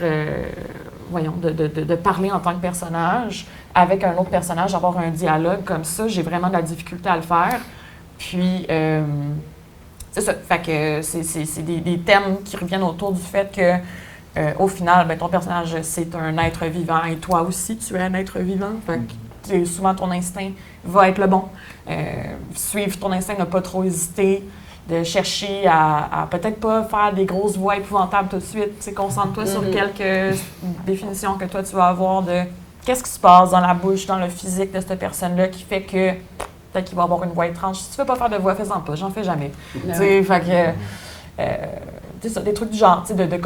de parler en tant que personnage avec un autre personnage, avoir un dialogue comme ça, j'ai vraiment de la difficulté à le faire. Puis, c'est ça. Fait que c'est des thèmes qui reviennent autour du fait que, au final, ben, ton personnage, c'est un être vivant et toi aussi, tu es un être vivant. Fait que souvent, ton instinct va être le bon. Suivre ton instinct, ne pas trop hésiter, de chercher à peut-être pas faire des grosses voix épouvantables tout de suite. Concentre-toi sur quelques définitions que toi, tu vas avoir de qu'est-ce qui se passe dans la bouche, dans le physique de cette personne-là qui fait que peut-être qu'il va avoir une voix étrange. Si tu veux pas faire de voix, fais-en pas. J'en fais jamais. Fait que, des trucs du genre, de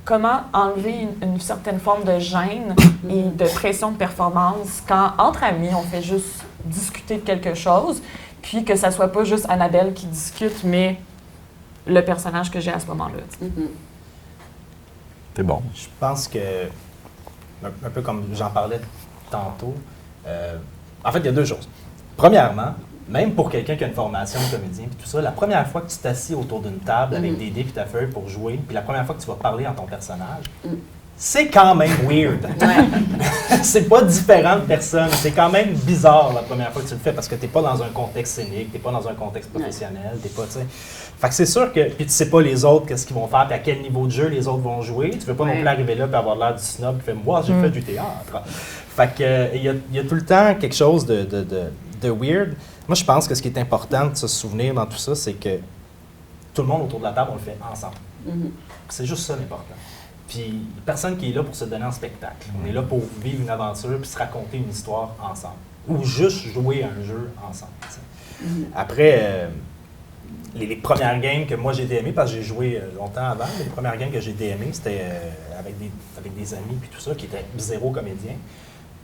comment enlever une certaine forme de gêne et de pression de performance quand, entre amis, on fait juste discuter de quelque chose, puis que ça soit pas juste Annabelle qui discute, mais le personnage que j'ai à ce moment-là. C'est bon. Je pense que, un peu comme j'en parlais tantôt, en fait, il y a deux choses. Premièrement, même pour quelqu'un qui a une formation de comédien, puis tout ça, la première fois que tu t'assis autour d'une table avec des dés et ta feuille pour jouer, puis la première fois que tu vas parler à ton personnage, c'est quand même weird. C'est pas différent de personne. C'est quand même bizarre la première fois que tu le fais parce que t'es pas dans un contexte scénique, t'es pas dans un contexte professionnel, t'es pas, tu sais. Fait que c'est sûr que, puis tu sais pas les autres, qu'est-ce qu'ils vont faire, puis à quel niveau de jeu les autres vont jouer. Tu veux pas non plus arriver là et avoir l'air du snob qui fait « Moi, j'ai fait du théâtre ». Fait que, il y a tout le temps quelque chose de weird. Moi, je pense que ce qui est important de se souvenir dans tout ça, c'est que tout le monde autour de la table, on le fait ensemble. C'est juste ça l'important. Puis personne qui est là pour se donner en spectacle. On est là pour vivre une aventure puis se raconter une histoire ensemble. Ou juste jouer à un jeu ensemble. Après, les premières games que moi j'ai DMé, parce que j'ai joué longtemps avant, mais les premières games que j'ai DMé, c'était avec des amis puis tout ça, qui étaient zéro comédiens.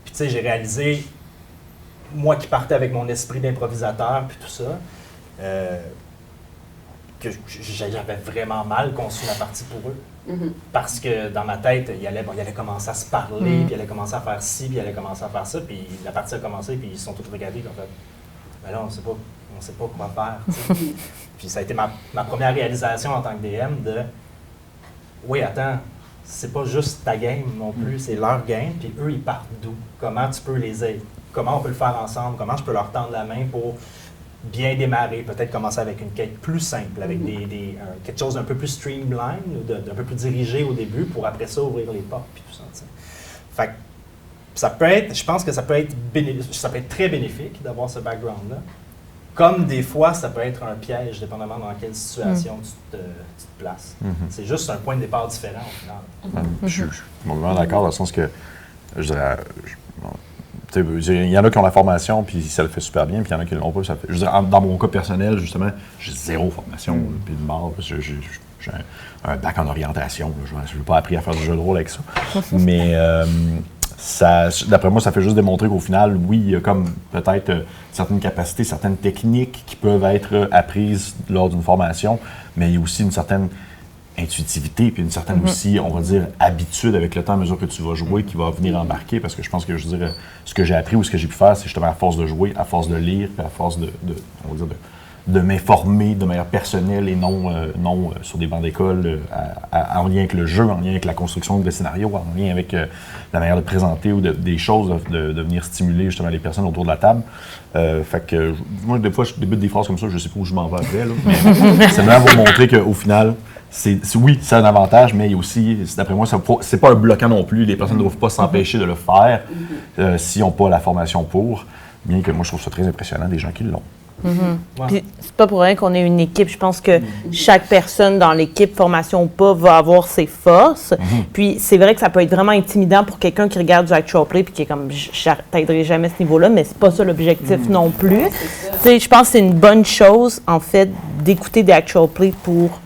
Puis tu sais, j'ai réalisé, moi qui partais avec mon esprit d'improvisateur puis tout ça, que j'avais vraiment mal conçu la partie pour eux. Parce que dans ma tête, il allait commencer à se parler, puis il allait commencer à faire ci, puis il allait commencer à faire ça, puis la partie a commencé, puis ils se sont tous regardés, puis en fait, ben là, on sait pas quoi faire. Puis ça a été ma première réalisation en tant que DM de, oui, attends, c'est pas juste ta game non plus, c'est leur game, puis eux, ils partent d'où? Comment tu peux les aider? Comment on peut le faire ensemble? Comment je peux leur tendre la main pour bien démarrer, peut-être commencer avec une quête plus simple, avec quelque chose d'un peu plus streamline, d'un peu plus dirigé au début, pour après ça ouvrir les portes puis tout ça. T'sais. Fait que ça peut être, je pense que ça peut être très bénéfique d'avoir ce background-là. Comme des fois, ça peut être un piège, dépendamment dans quelle situation tu te places. C'est juste un point de départ différent au final. Je suis vraiment d'accord dans le sens que, je dirais, il y en a qui ont la formation, puis ça le fait super bien, puis il y en a qui ne l'ont pas. Ça fait, je veux dire, dans mon cas personnel, justement, j'ai zéro formation, puis de mort. J'ai un bac en orientation. Je n'ai pas appris à faire du jeu de rôle avec ça. Mais d'après moi, ça fait juste démontrer qu'au final, oui, il y a comme peut-être certaines capacités, certaines techniques qui peuvent être apprises lors d'une formation, mais il y a aussi une certaine intuitivité, puis une certaine aussi, on va dire, habitude avec le temps à mesure que tu vas jouer qui va venir embarquer, parce que je pense que, je veux dire, ce que j'ai appris ou ce que j'ai pu faire, c'est justement à force de jouer, à force de lire, puis à force on va dire, de m'informer de manière personnelle et non sur des bancs d'école, en lien avec le jeu, en lien avec la construction de scénario, en lien avec la manière de présenter ou des choses, de venir stimuler justement les personnes autour de la table. Fait que moi, des fois, je débute des phrases comme ça, je sais pas où je m'en vais après, là, mais c'est vraiment vous montrer qu'au final, oui, c'est un avantage, mais il y a aussi, d'après moi, c'est pas un bloquant non plus. Les personnes ne doivent pas s'empêcher de le faire s'ils n'ont pas la formation pour. Bien que moi, je trouve ça très impressionnant, des gens qui l'ont. Puis c'est pas pour rien qu'on est une équipe. Je pense que chaque personne dans l'équipe, formation ou pas, va avoir ses forces. Puis c'est vrai que ça peut être vraiment intimidant pour quelqu'un qui regarde du actual play puis qui est comme, je t'aiderai jamais à ce niveau-là, mais c'est pas ça l'objectif non plus. Tu sais, je pense que c'est une bonne chose, en fait, d'écouter des actual play pour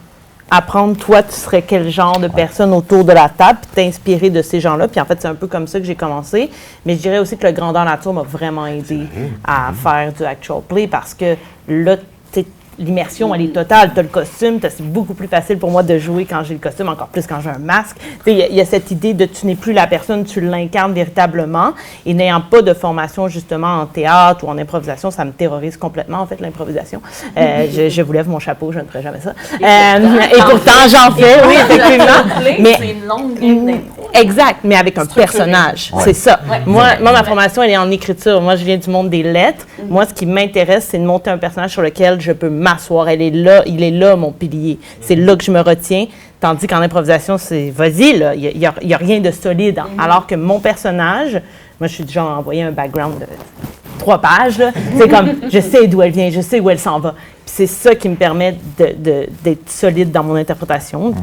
apprendre, toi, tu serais quel genre de personne autour de la table, puis t'inspirer de ces gens-là. Puis en fait, c'est un peu comme ça que j'ai commencé. Mais je dirais aussi que le Grandeur Nature m'a vraiment aidé à faire du actual play parce que là, l'immersion, elle est totale. Tu as le costume, c'est beaucoup plus facile pour moi de jouer quand j'ai le costume, encore plus quand j'ai un masque. Il y a cette idée de tu n'es plus la personne, tu l'incarnes véritablement. Et n'ayant pas de formation justement en théâtre ou en improvisation, ça me terrorise complètement, en fait, l'improvisation. Je vous lève mon chapeau, je ne ferai jamais ça. Et pourtant, j'en fais, oui, effectivement. Mais c'est une longue game d'impro. exact, mais avec un personnage, c'est ça. Ouais. Moi, ma formation, elle est en écriture. Moi, je viens du monde des lettres. Moi, ce qui m'intéresse, c'est de monter un personnage sur lequel je peux m'asseoir. Il est là, mon pilier. C'est là que je me retiens. Tandis qu'en improvisation, c'est vas-y, là, il n'y a rien de solide. Alors que mon personnage, moi, je suis du genre à envoyer un background de 3 pages. Là. C'est comme, je sais d'où elle vient, je sais où elle s'en va. Puis c'est ça qui me permet d'être solide dans mon interprétation.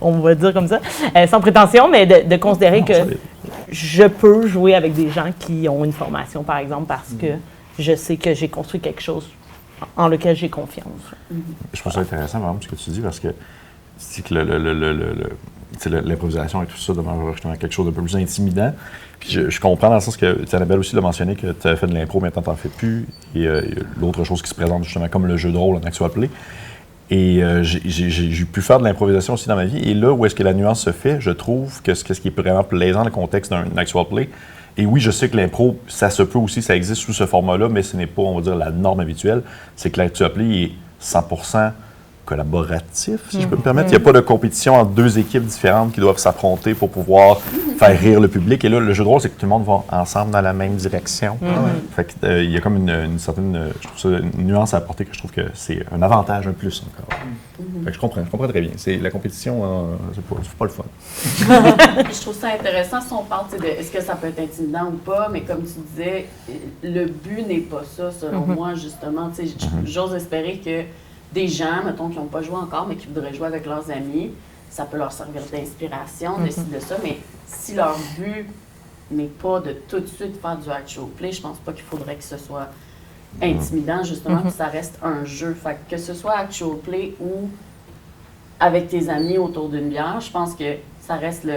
On va dire comme ça, sans prétention, mais de considérer que je peux jouer avec des gens qui ont une formation, par exemple, parce que je sais que j'ai construit quelque chose en lequel j'ai confiance. Je trouve ça intéressant, vraiment, ce que tu dis, parce que c'est que l'improvisation et tout ça demeure justement quelque chose d'un peu plus intimidant. Puis je comprends dans le sens que Annabelle aussi l'a mentionné que tu as fait de l'impro, maintenant tu n'en fais plus. Et l'autre chose qui se présente justement comme le jeu de rôle en actual play. Et j'ai pu faire de l'improvisation aussi dans ma vie. Et là où est-ce que la nuance se fait, je trouve que ce qui est vraiment plaisant dans le contexte d'un actual play, et oui, je sais que l'impro, ça se peut aussi, ça existe sous ce format-là, mais ce n'est pas, on va dire, la norme habituelle. C'est que l'actual play est 100% collaboratif, si je peux me permettre. Il n'y a pas de compétition entre 2 équipes différentes qui doivent s'affronter pour pouvoir faire rire le public. Et là, le jeu de rôle, c'est que tout le monde va ensemble dans la même direction. Fait que, il y a comme une certaine, je trouve ça, une nuance à apporter que je trouve que c'est un avantage, un plus encore. Fait que je comprends très bien. C'est la compétition, c'est pas le fun. Je trouve ça intéressant si on parle de est-ce que ça peut être intimidant ou pas, mais comme tu disais, le but n'est pas ça, selon moi, justement. J'ose espérer que des gens, mettons, qui n'ont pas joué encore, mais qui voudraient jouer avec leurs amis, ça peut leur servir d'inspiration, de ça, mais si leur but n'est pas de tout de suite faire du actual play, je pense pas qu'il faudrait que ce soit intimidant, justement, que ça reste un jeu. Fait que ce soit actual play ou avec tes amis autour d'une bière, je pense que ça reste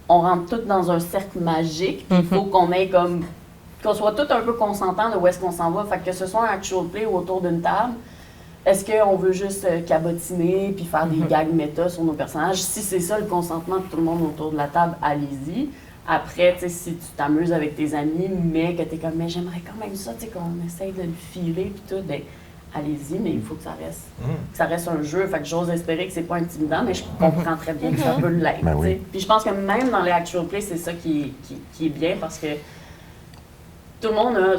on rentre tous dans un cercle magique, puis il faut qu'on ait comme... qu'on soit tous un peu consentants de où est-ce qu'on s'en va. Fait que ce soit un actual play ou autour d'une table, est-ce qu'on veut juste cabotiner puis faire des gags méta sur nos personnages? Si c'est ça le consentement de tout le monde autour de la table, allez-y. Après, tu sais, si tu t'amuses avec tes amis, mais que tu es comme, mais j'aimerais quand même ça, tu sais, qu'on essaye de le filer puis tout, bien, allez-y, mais il faut que ça reste un jeu. Fait que j'ose espérer que c'est pas intimidant, mais je comprends très bien que ça peut l'être. Ben oui. Puis je pense que même dans les actual plays, c'est ça qui est bien parce que tout le monde a...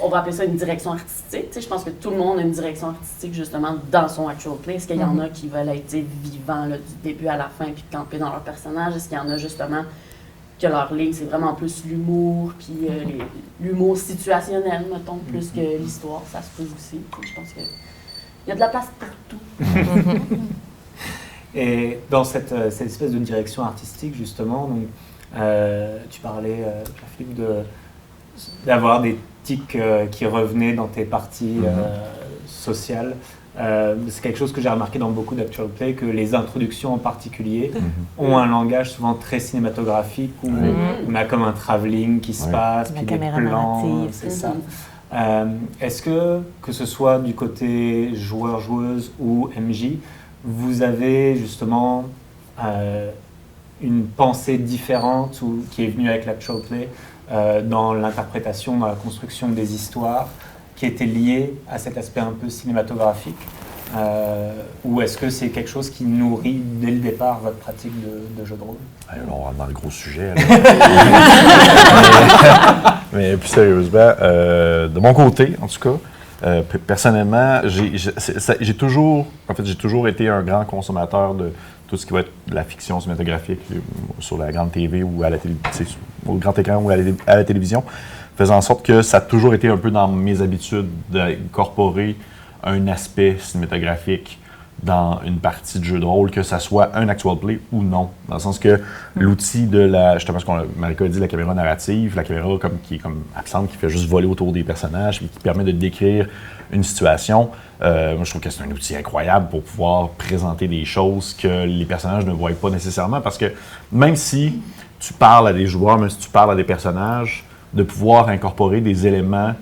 On va appeler ça une direction artistique. Je pense que tout le monde a une direction artistique justement dans son actual play. Est-ce qu'il y en a qui veulent être vivants là, du début à la fin puis camper dans leur personnage? Est-ce qu'il y en a justement que leur ligne, c'est vraiment plus l'humour, puis l'humour situationnel, mettons, plus que l'histoire? Ça se peut aussi. Je pense qu'il y a de la place pour tout. Et dans cette espèce de direction artistique, justement, donc, tu parlais, Jean-Philippe, d'avoir des tics qui revenaient dans tes parties sociales. C'est quelque chose que j'ai remarqué dans beaucoup d'actual play, que les introductions en particulier ont un langage souvent très cinématographique, où on a comme un travelling qui se passe, puis des plans, c'est ça. Est-ce que ce soit du côté joueur-joueuse ou MJ, vous avez justement une pensée différente qui est venue avec l'actual play dans l'interprétation, dans la construction des histoires, qui était liée à cet aspect un peu cinématographique, ou est-ce que c'est quelque chose qui nourrit dès le départ votre pratique de jeu de rôle? On rentre dans le gros sujet. mais plus sérieusement, de mon côté, en tout cas, personnellement, j'ai toujours été un grand consommateur de tout ce qui va être de la fiction cinématographique sur la grande TV ou à la au grand écran ou à la télévision, faisant en sorte que ça a toujours été un peu dans mes habitudes d'incorporer un aspect cinématographique dans une partie de jeu de rôle, que ça soit un actual play ou non. Dans le sens que l'outil de justement ce qu'on Marika a dit, la caméra narrative, la caméra qui est comme absente, qui fait juste voler autour des personnages et qui permet de décrire une situation. Moi, je trouve que c'est un outil incroyable pour pouvoir présenter des choses que les personnages ne voient pas nécessairement, parce que même si tu parles à des joueurs, même si tu parles à des personnages, de pouvoir incorporer des éléments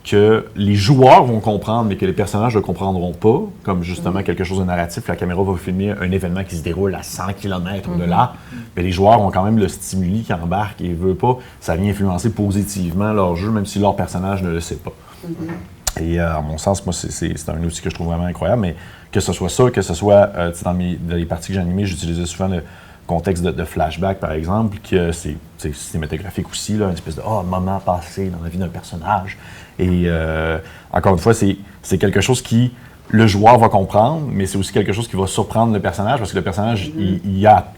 que les joueurs vont comprendre, mais que les personnages ne comprendront pas, comme justement quelque chose de narratif. La caméra va filmer un événement qui se déroule à 100 km de là, mais les joueurs ont quand même le stimuli qui embarque et veut pas, ça vient influencer positivement leur jeu, même si leur personnage ne le sait pas. Et à mon sens, moi, c'est un outil que je trouve vraiment incroyable, mais que ce soit ça, que ce soit dans les parties que j'ai animées, j'utilisais souvent le contexte de flashback, par exemple, que c'est cinématographique aussi, là, une espèce de moment passé dans la vie d'un personnage. Et encore une fois, c'est quelque chose qui, le joueur va comprendre, mais c'est aussi quelque chose qui va surprendre le personnage, parce que le personnage, il a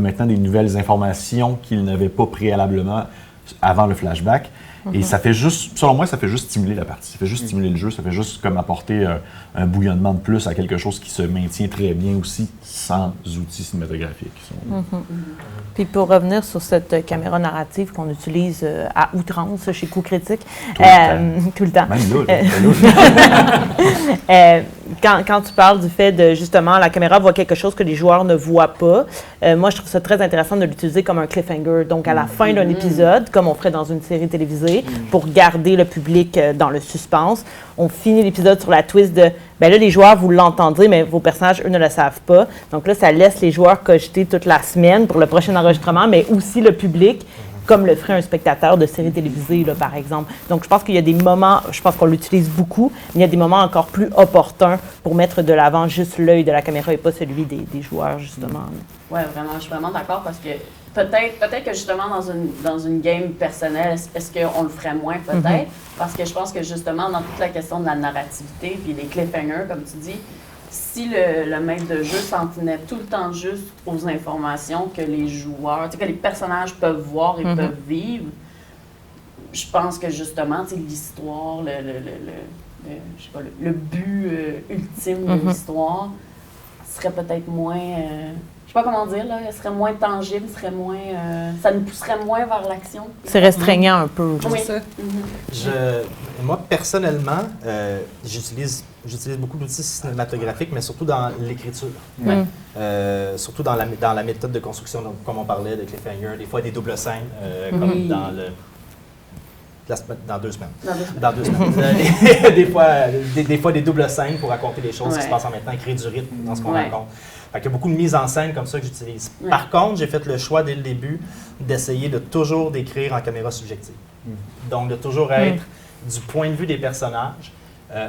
maintenant des nouvelles informations qu'il n'avait pas préalablement avant le flashback. Et ça fait juste, selon moi, ça fait juste stimuler la partie, ça fait juste stimuler le jeu, ça fait juste comme apporter un bouillonnement de plus à quelque chose qui se maintient très bien aussi sans outils cinématographiques. Puis pour revenir sur cette caméra narrative qu'on utilise à outrance chez Coup Critique, tout le temps. Même là, quand tu parles du fait de, justement, la caméra voit quelque chose que les joueurs ne voient pas, moi, je trouve ça très intéressant de l'utiliser comme un cliffhanger. Donc, à la fin d'un épisode, comme on ferait dans une série télévisée, pour garder le public dans le suspense, on finit l'épisode sur la twist de ben là, les joueurs, vous l'entendez, mais vos personnages, eux, ne le savent pas. Donc là, ça laisse les joueurs cogiter toute la semaine pour le prochain enregistrement, mais aussi le public, comme le ferait un spectateur de série télévisée, là, par exemple. Donc, je pense qu'il y a des moments, je pense qu'on l'utilise beaucoup, mais il y a des moments encore plus opportuns pour mettre de l'avant juste l'œil de la caméra et pas celui des joueurs, justement. Oui, vraiment, je suis vraiment d'accord parce que peut-être que justement dans une game personnelle, est-ce qu'on le ferait moins? Peut-être. Parce que je pense que justement, dans toute la question de la narrativité puis les cliffhangers, comme tu dis, si le maître de jeu s'en tenait tout le temps juste aux informations que les joueurs, que les personnages peuvent voir et peuvent vivre, je pense que justement, l'histoire, je sais pas, le but ultime de l'histoire serait peut-être moins... je sais pas comment dire, là, serait moins tangible, serait moins... ça nous pousserait moins vers l'action. C'est restreignant un peu. Oui. Moi, personnellement, j'utilise beaucoup d'outils cinématographiques, mais surtout dans l'écriture. Surtout dans la méthode de construction, donc, comme on parlait de cliffhanger, des fois des doubles scènes, comme dans dans 2 semaines. Dans 2 semaines. des fois des doubles scènes pour raconter les choses qui se passent en même temps, créer du rythme dans ce qu'on raconte. Fait qu'il y a beaucoup de mise en scène comme ça que j'utilise. Par contre, j'ai fait le choix dès le début d'essayer de toujours décrire en caméra subjective. Donc, de toujours être du point de vue des personnages,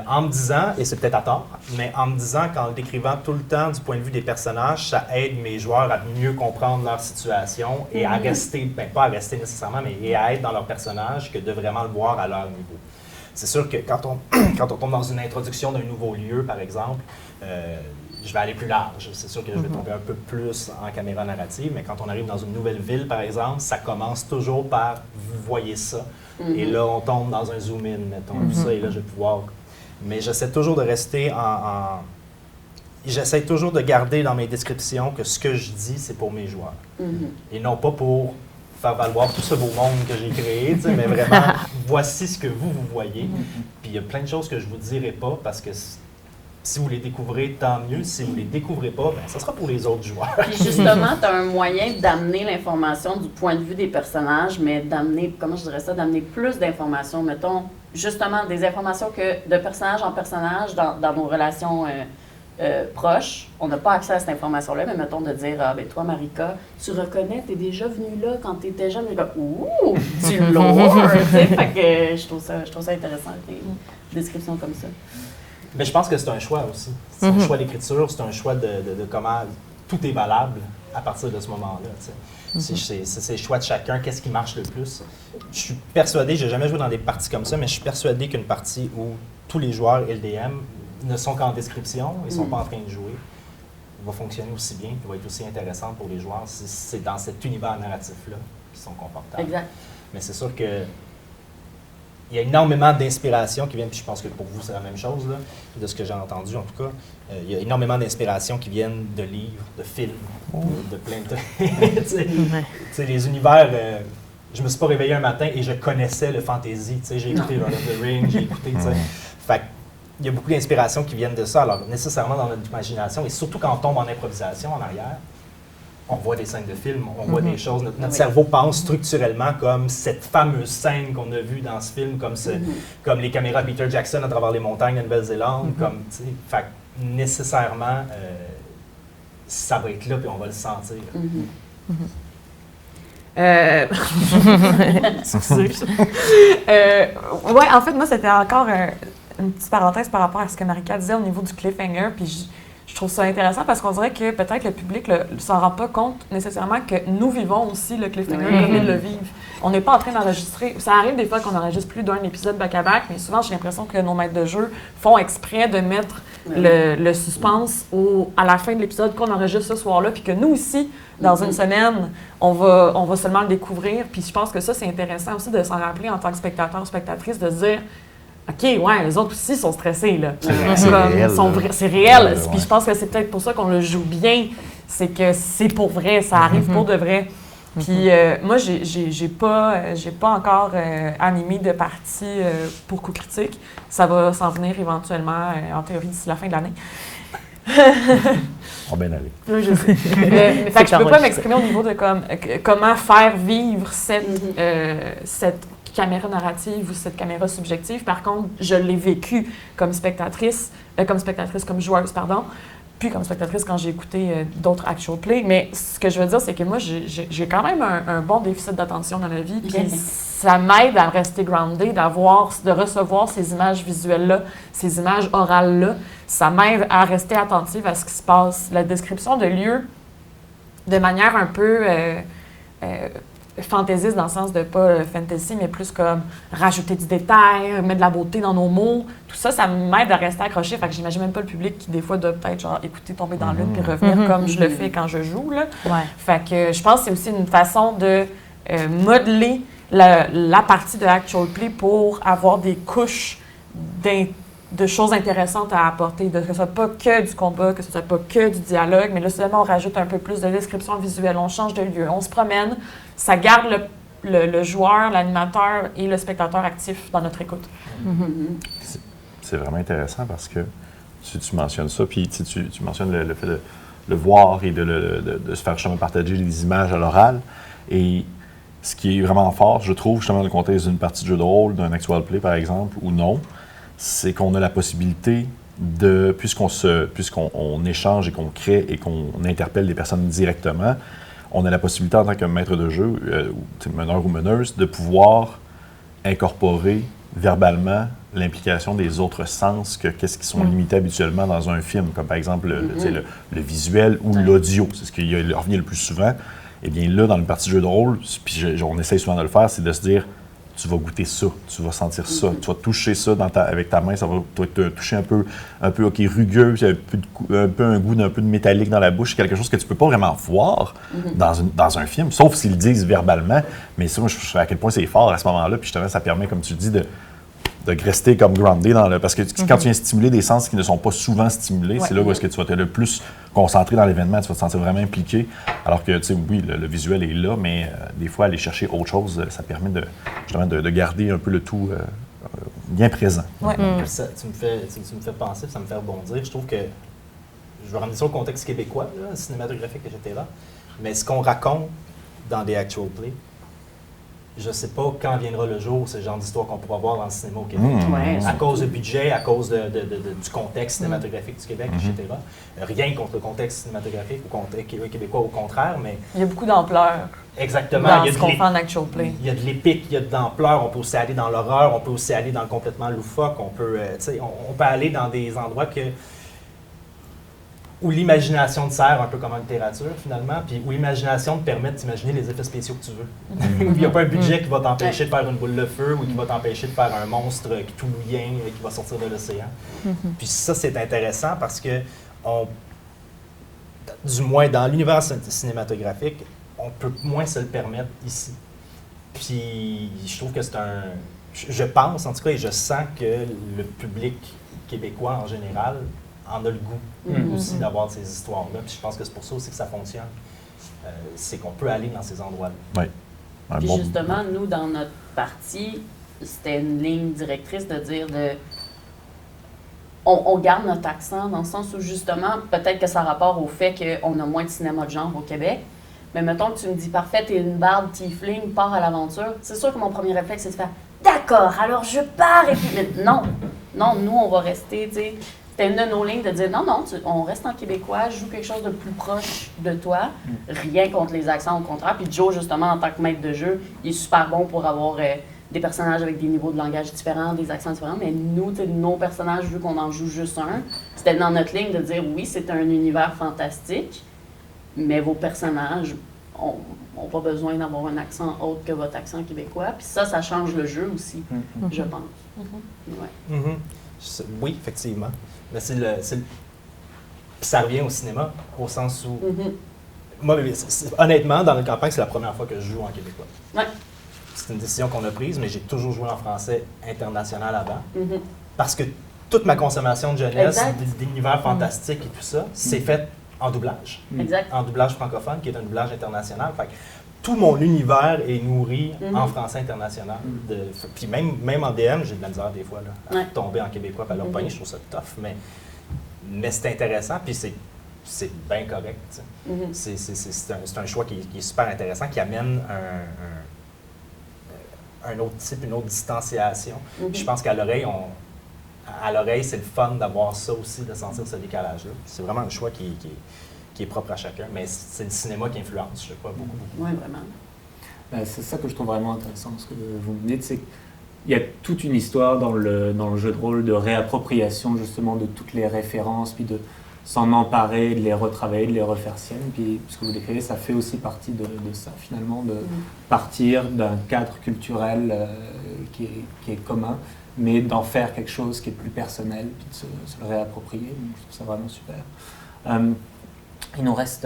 en me disant, et c'est peut-être à tort, mais en me disant qu'en le décrivant tout le temps du point de vue des personnages, ça aide mes joueurs à mieux comprendre leur situation et à rester, pas à rester nécessairement, mais à être dans leur personnage que de vraiment le voir à leur niveau. C'est sûr que quand on tombe dans une introduction d'un nouveau lieu, par exemple, je vais aller plus large. C'est sûr que je vais tomber un peu plus en caméra narrative, mais quand on arrive dans une nouvelle ville, par exemple, ça commence toujours par « vous voyez ça ». Et là, on tombe dans un zoom-in, mettons, ça, et là, je vais pouvoir... Mais j'essaie toujours de rester J'essaie toujours de garder dans mes descriptions que ce que je dis, c'est pour mes joueurs. Et non pas pour faire valoir tout ce beau monde que j'ai créé, mais vraiment, voici ce que vous voyez. Puis il y a plein de choses que je ne vous dirai pas parce que si vous les découvrez, tant mieux. Si vous ne les découvrez pas, bien, ça sera pour les autres joueurs. Puis justement, tu as un moyen d'amener l'information du point de vue des personnages, mais d'amener, comment je dirais ça, d'amener plus d'informations, mettons, justement, des informations que de personnage en personnage dans nos relations proches. On n'a pas accès à cette information-là, mais mettons de dire, ah ben toi, Marika, tu reconnais, t'es déjà venue là quand t'étais jeune. Et comme, ouh, du lourd! Fait que je trouve ça intéressant, les descriptions comme ça. Mais je pense que c'est un choix aussi. C'est un choix d'écriture, c'est un choix de comment tout est valable à partir de ce moment-là. C'est le choix de chacun, qu'est-ce qui marche le plus. Je suis persuadé, j'ai jamais joué dans des parties comme ça, mais je suis persuadé qu'une partie où tous les joueurs et le DM ne sont qu'en description, ils ne sont pas en train de jouer, va fonctionner aussi bien, puis va être aussi intéressant pour les joueurs si c'est dans cet univers narratif-là qu'ils sont confortables. Exact. Mais c'est sûr que il y a énormément d'inspiration qui viennent, puis je pense que pour vous, c'est la même chose, là, de ce que j'ai entendu en tout cas. Il y a énormément d'inspiration qui viennent de livres, de films, de plein de... tu sais, les univers... je me suis pas réveillé un matin et je connaissais le fantasy. J'ai écouté Lord of the Rings, j'ai écouté... Fait il y a beaucoup d'inspirations qui viennent de ça. Alors, nécessairement dans notre imagination, et surtout quand on tombe en improvisation en arrière, on voit des scènes de films, on voit des choses. Notre cerveau pense structurellement comme cette fameuse scène qu'on a vue dans ce film, comme les caméras de Peter Jackson à travers les montagnes de Nouvelle-Zélande, comme, tu sais, fait que nécessairement, ça va être là puis on va le sentir. Excusez. Ouais, en fait, moi, c'était encore une petite parenthèse par rapport à ce que Marika disait au niveau du cliffhanger, puis je trouve ça intéressant parce qu'on dirait que peut-être le public ne s'en rend pas compte nécessairement que nous vivons aussi le cliffhanger comme ils le vivent. On n'est pas en train d'enregistrer. Ça arrive des fois qu'on enregistre plus d'un épisode back-à-back, mais souvent j'ai l'impression que nos maîtres de jeu font exprès de mettre le suspense à la fin de l'épisode qu'on enregistre ce soir-là, puis que nous aussi, dans une semaine, on va seulement le découvrir. Puis je pense que ça, c'est intéressant aussi de s'en rappeler en tant que spectateur ou spectatrice, de se dire OK, ouais, les autres aussi sont stressés, là. C'est réel. C'est réel. Ouais. Puis je pense que c'est peut-être pour ça qu'on le joue bien. C'est que c'est pour vrai, ça arrive pour de vrai. Puis moi, j'ai pas encore animé de partie pour coup critique. Ça va s'en venir éventuellement, en théorie, d'ici la fin de l'année. On va bien aller. Oui, je sais. Fait que je peux pas m'exprimer au niveau de comment faire vivre cette caméra narrative ou cette caméra subjective. Par contre, je l'ai vécu comme spectatrice, comme joueuse, pardon, puis comme spectatrice quand j'ai écouté d'autres actual play. Mais ce que je veux dire, c'est que moi, j'ai quand même un bon déficit d'attention dans la vie, puis ça m'aide à rester grounded, de recevoir ces images visuelles-là, ces images orales-là. Ça m'aide à rester attentive à ce qui se passe. La description de lieux, de manière un peu fantaisiste, dans le sens de pas fantasy, mais plus comme rajouter du détail, mettre de la beauté dans nos mots. Tout ça, ça m'aide à rester accroché. Fait que j'imagine même pas le public qui, des fois, doit peut-être genre écouter, tomber dans l'une puis revenir comme je le fais quand je joue, là. Fait que je pense que c'est aussi une façon de modeler la partie de Actual Play pour avoir des couches de choses intéressantes à apporter, que ce soit pas que du combat, que ce soit pas que du dialogue, mais là, seulement on rajoute un peu plus de description visuelle, on change de lieu, on se promène, ça garde le joueur, l'animateur et le spectateur actif dans notre écoute. C'est vraiment intéressant parce que tu mentionnes ça, puis tu mentionnes le fait de le voir et de se faire justement partager les images à l'oral. Et ce qui est vraiment fort, je trouve, justement, dans le contexte d'une partie de jeu de rôle, d'un actual play, par exemple, ou non, c'est qu'on a la possibilité puisqu'on échange et qu'on crée et qu'on interpelle des personnes directement, on a la possibilité en tant que maître de jeu, meneur ou meneuse, de pouvoir incorporer verbalement l'implication des autres sens qu'est-ce qui sont limités habituellement dans un film, comme par exemple le visuel ou l'audio. C'est ce qui revient le plus souvent. Eh bien là, dans une partie de jeu de rôle, puis on essaie souvent de le faire, c'est de se dire tu vas goûter ça, tu vas sentir ça, tu vas toucher ça avec ta main, ça va te toucher un peu rugueux, un goût d'un peu de métallique dans la bouche, c'est quelque chose que tu peux pas vraiment voir dans un film, sauf s'ils le disent verbalement. Mais ça, moi, je sais à quel point c'est fort à ce moment-là, puis justement, ça permet, comme tu dis, de rester comme groundé parce que quand tu viens stimuler des sens qui ne sont pas souvent stimulés, c'est là où est-ce que tu vas être le plus concentré dans l'événement, tu vas te sentir vraiment impliqué. Alors que, tu sais, oui, le visuel est là, mais des fois, aller chercher autre chose, ça permet justement de garder un peu le tout bien présent. Ouais. Ça, tu me fais penser, ça me fait rebondir. Je trouve que, je vais ramener ça au contexte québécois, là, cinématographique que j'étais là, mais ce qu'on raconte dans des actual plays, je ne sais pas quand viendra le jour, ce genre d'histoire qu'on pourra voir dans le cinéma au Québec. À cause du budget, à cause du contexte cinématographique du Québec, etc. Rien contre le contexte cinématographique québécois, au contraire, mais... Il y a beaucoup d'ampleur. Exactement. Dans ce qu'on fait en actual play. Il y a de l'épique, il y a de l'ampleur. On peut aussi aller dans l'horreur, on peut aussi aller dans le complètement loufoque. On peut aller dans des endroits où l'imagination te sert un peu comme en littérature, finalement, puis où l'imagination te permet d'imaginer les effets spéciaux que tu veux. Il n'y a pas un budget qui va t'empêcher de faire une boule de feu ou qui va t'empêcher de faire un monstre tout mouillant qui va sortir de l'océan. Puis ça, c'est intéressant parce que, du moins dans l'univers cinématographique, on peut moins se le permettre ici. Puis je trouve que c'est je pense, en tout cas, et je sens que le public québécois en général en a le goût aussi d'avoir ces histoires-là. Puis je pense que c'est pour ça aussi que ça fonctionne. C'est qu'on peut aller dans ces endroits-là. Oui. Puis justement, nous, dans notre partie, c'était une ligne directrice de dire on garde notre accent dans le sens où, justement, peut-être que ça a rapport au fait qu'on a moins de cinéma de genre au Québec, Mais mettons que tu me dis, parfait, t'es une barde tiefling, pars à l'aventure. C'est sûr que mon premier réflexe, c'est de faire, d'accord, alors je pars. Et puis, mais non, nous, on va rester, tu sais. C'était une de nos lignes de dire, non, on reste en québécois, je joue quelque chose de plus proche de toi. Rien contre les accents, au contraire. Puis Joe, justement, en tant que maître de jeu, il est super bon pour avoir des personnages avec des niveaux de langage différents, des accents différents. Mais nous, nos personnages, vu qu'on en joue juste un, c'était dans notre ligne de dire, oui, c'est un univers fantastique, mais vos personnages n'ont pas besoin d'avoir un accent autre que votre accent québécois. Puis ça change le jeu aussi, je pense. Ouais. Oui, effectivement. Mais puis ça revient au cinéma, au sens où... Moi, honnêtement, dans la campagne, c'est la première fois que je joue en québécois. Ouais. C'est une décision qu'on a prise, mais j'ai toujours joué en français international avant. Parce que toute ma consommation de jeunesse, d'univers fantastique et tout ça, c'est fait en doublage. Exact. En doublage francophone, qui est un doublage international. Fait que tout mon univers est nourri en français international. Puis même en DM, j'ai de la misère des fois là, à tomber en québécois, à leur pogner, je trouve ça tough, mais c'est intéressant, puis c'est bien correct. C'est un choix qui est super intéressant, qui amène un autre type, une autre distanciation. Puis je pense qu'à l'oreille, c'est le fun d'avoir ça aussi, de sentir ce décalage-là. C'est vraiment un choix qui est propre à chacun, mais c'est le cinéma qui influence, je crois, beaucoup. Oui, vraiment. C'est ça que je trouve vraiment intéressant, ce que vous me dites, c'est qu'il y a toute une histoire dans le jeu de rôle de réappropriation justement de toutes les références, puis de s'en emparer, de les retravailler, de les refaire siennes. Puis ce que vous décrivez, ça fait aussi partie de ça finalement, de partir d'un cadre culturel qui est commun, mais d'en faire quelque chose qui est plus personnel, puis de se le réapproprier. Donc, je trouve ça vraiment super. Il nous reste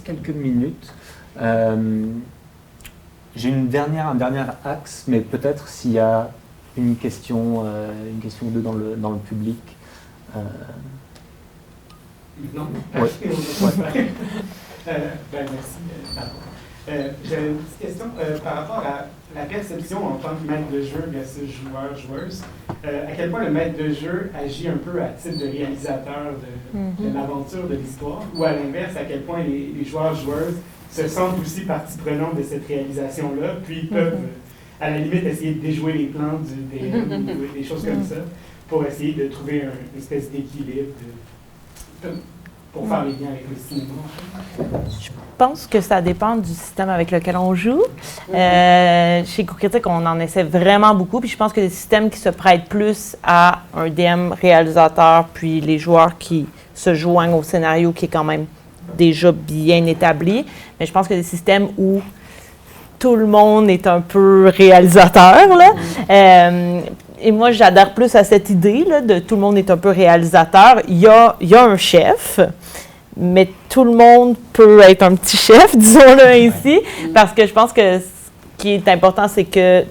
quelques minutes. J'ai un dernier axe, mais peut-être s'il y a une question ou deux dans le public. Non. Ouais. Merci. J'avais une petite question par rapport à la perception en tant que maître de jeu versus joueur-joueuse. À quel point le maître de jeu agit un peu à titre de réalisateur de l'aventure, de l'histoire, ou à l'inverse, à quel point les joueurs-joueuses se sentent aussi partie prenante de cette réalisation-là, puis peuvent, à la limite, essayer de déjouer les plans du DM ou des choses comme ça, pour essayer de trouver une espèce d'équilibre pour faire les liens avec le cinéma. Je pense que ça dépend du système avec lequel on joue. Chez Co-Critique, on en essaie vraiment beaucoup, puis je pense que des systèmes qui se prêtent plus à un DM réalisateur, puis les joueurs qui se joignent au scénario qui est quand même déjà bien établi. Mais je pense que des systèmes où tout le monde est un peu réalisateur, là. Et moi, j'adhère plus à cette idée là, de tout le monde est un peu réalisateur. Il y a un chef, mais tout le monde peut être un petit chef, disons-le ainsi, parce que je pense que ce qui est important, c'est que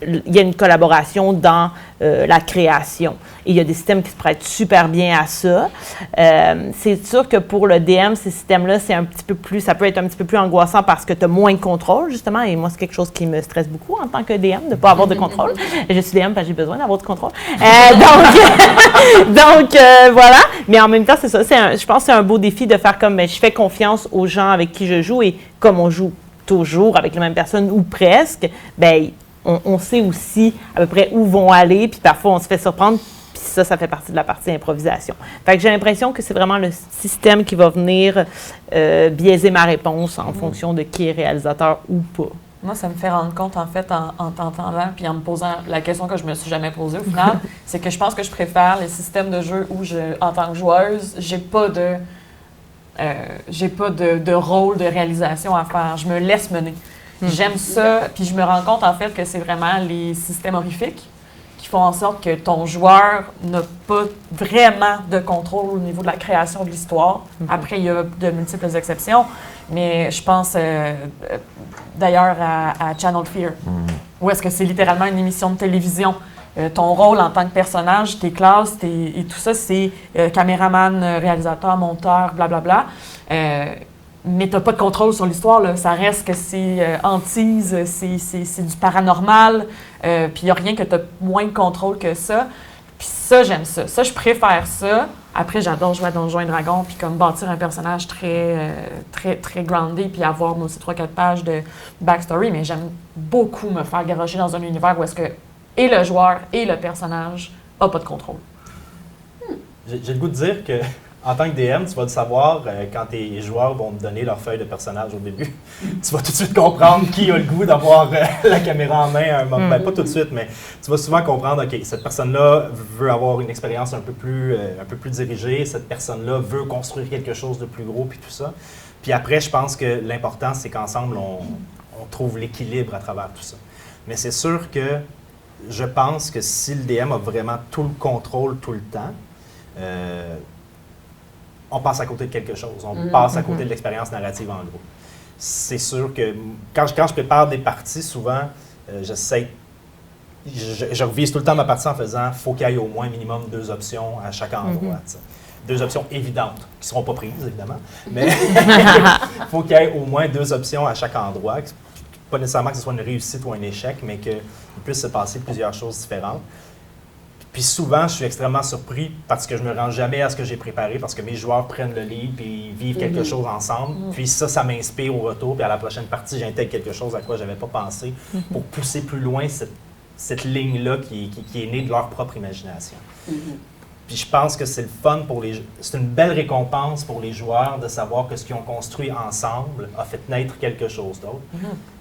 il y a une collaboration dans la création. Et il y a des systèmes qui se prêtent super bien à ça. C'est sûr que pour le DM, ces systèmes-là, c'est un petit peu plus, ça peut être un petit peu plus angoissant parce que tu as moins de contrôle, justement. Et moi, c'est quelque chose qui me stresse beaucoup en tant que DM, de ne pas avoir de contrôle. Je suis DM parce que j'ai besoin d'avoir du contrôle. Donc, voilà. Mais en même temps, c'est ça. Je pense que c'est un beau défi de faire comme je fais confiance aux gens avec qui je joue. Et comme on joue toujours avec les mêmes personnes ou presque, bien, on sait aussi à peu près où vont aller, puis parfois on se fait surprendre, puis ça fait partie de la partie improvisation. Fait que j'ai l'impression que c'est vraiment le système qui va venir biaiser ma réponse en fonction de qui est réalisateur ou pas. Moi, ça me fait rendre compte, en fait, en t'entendant puis en me posant la question que je me suis jamais posée au final, c'est que je pense que je préfère les systèmes de jeu où, en tant que joueuse, j'ai pas de rôle de réalisation à faire. Je me laisse mener. J'aime ça, puis je me rends compte en fait que c'est vraiment les systèmes horrifiques qui font en sorte que ton joueur n'a pas vraiment de contrôle au niveau de la création de l'histoire. Après, il y a de multiples exceptions, mais je pense d'ailleurs à Channel Fear, où est-ce que c'est littéralement une émission de télévision. Ton rôle en tant que personnage, tes classes et tout ça, c'est caméraman, réalisateur, monteur, blablabla. Mais tu n'as pas de contrôle sur l'histoire, là. Ça reste que c'est hantise, c'est du paranormal, puis il n'y a rien que tu as moins de contrôle que ça. Puis ça, j'aime ça. Ça, je préfère ça. Après, j'adore jouer à Donjons et Dragons, puis comme bâtir un personnage très groundé, puis avoir moi aussi 3-4 pages de backstory. Mais j'aime beaucoup me faire garocher dans un univers où est-ce que et le joueur et le personnage n'ont pas de contrôle. J'ai le goût de dire que en tant que DM, tu vas le savoir quand tes joueurs vont te donner leur feuille de personnage au début. Tu vas tout de suite comprendre qui a le goût d'avoir la caméra en main à un moment. Ben, pas tout de suite, mais tu vas souvent comprendre, OK, cette personne-là veut avoir une expérience un peu plus dirigée, cette personne-là veut construire quelque chose de plus gros, puis tout ça. Puis après, je pense que l'important, c'est qu'ensemble, on trouve l'équilibre à travers tout ça. Mais c'est sûr que je pense que si le DM a vraiment tout le contrôle tout le temps, on passe à côté de quelque chose. On passe à côté de l'expérience narrative, en gros. C'est sûr que quand je prépare des parties, souvent, j'essaie... Je revise tout le temps ma partie en faisant « faut qu'il y ait au moins minimum 2 options à chaque endroit. 2 options évidentes, qui ne seront pas prises, évidemment, mais il faut qu'il y ait au moins 2 options à chaque endroit. Pas nécessairement que ce soit une réussite ou un échec, mais qu'il puisse se passer plusieurs choses différentes. Puis souvent, je suis extrêmement surpris parce que je ne me rends jamais à ce que j'ai préparé, parce que mes joueurs prennent le lead et vivent quelque chose ensemble. Puis ça m'inspire au retour. Puis à la prochaine partie, j'intègre quelque chose à quoi je n'avais pas pensé pour pousser plus loin cette ligne-là qui est née de leur propre imagination. Puis je pense que c'est le fun c'est une belle récompense pour les joueurs de savoir que ce qu'ils ont construit ensemble a fait naître quelque chose d'autre.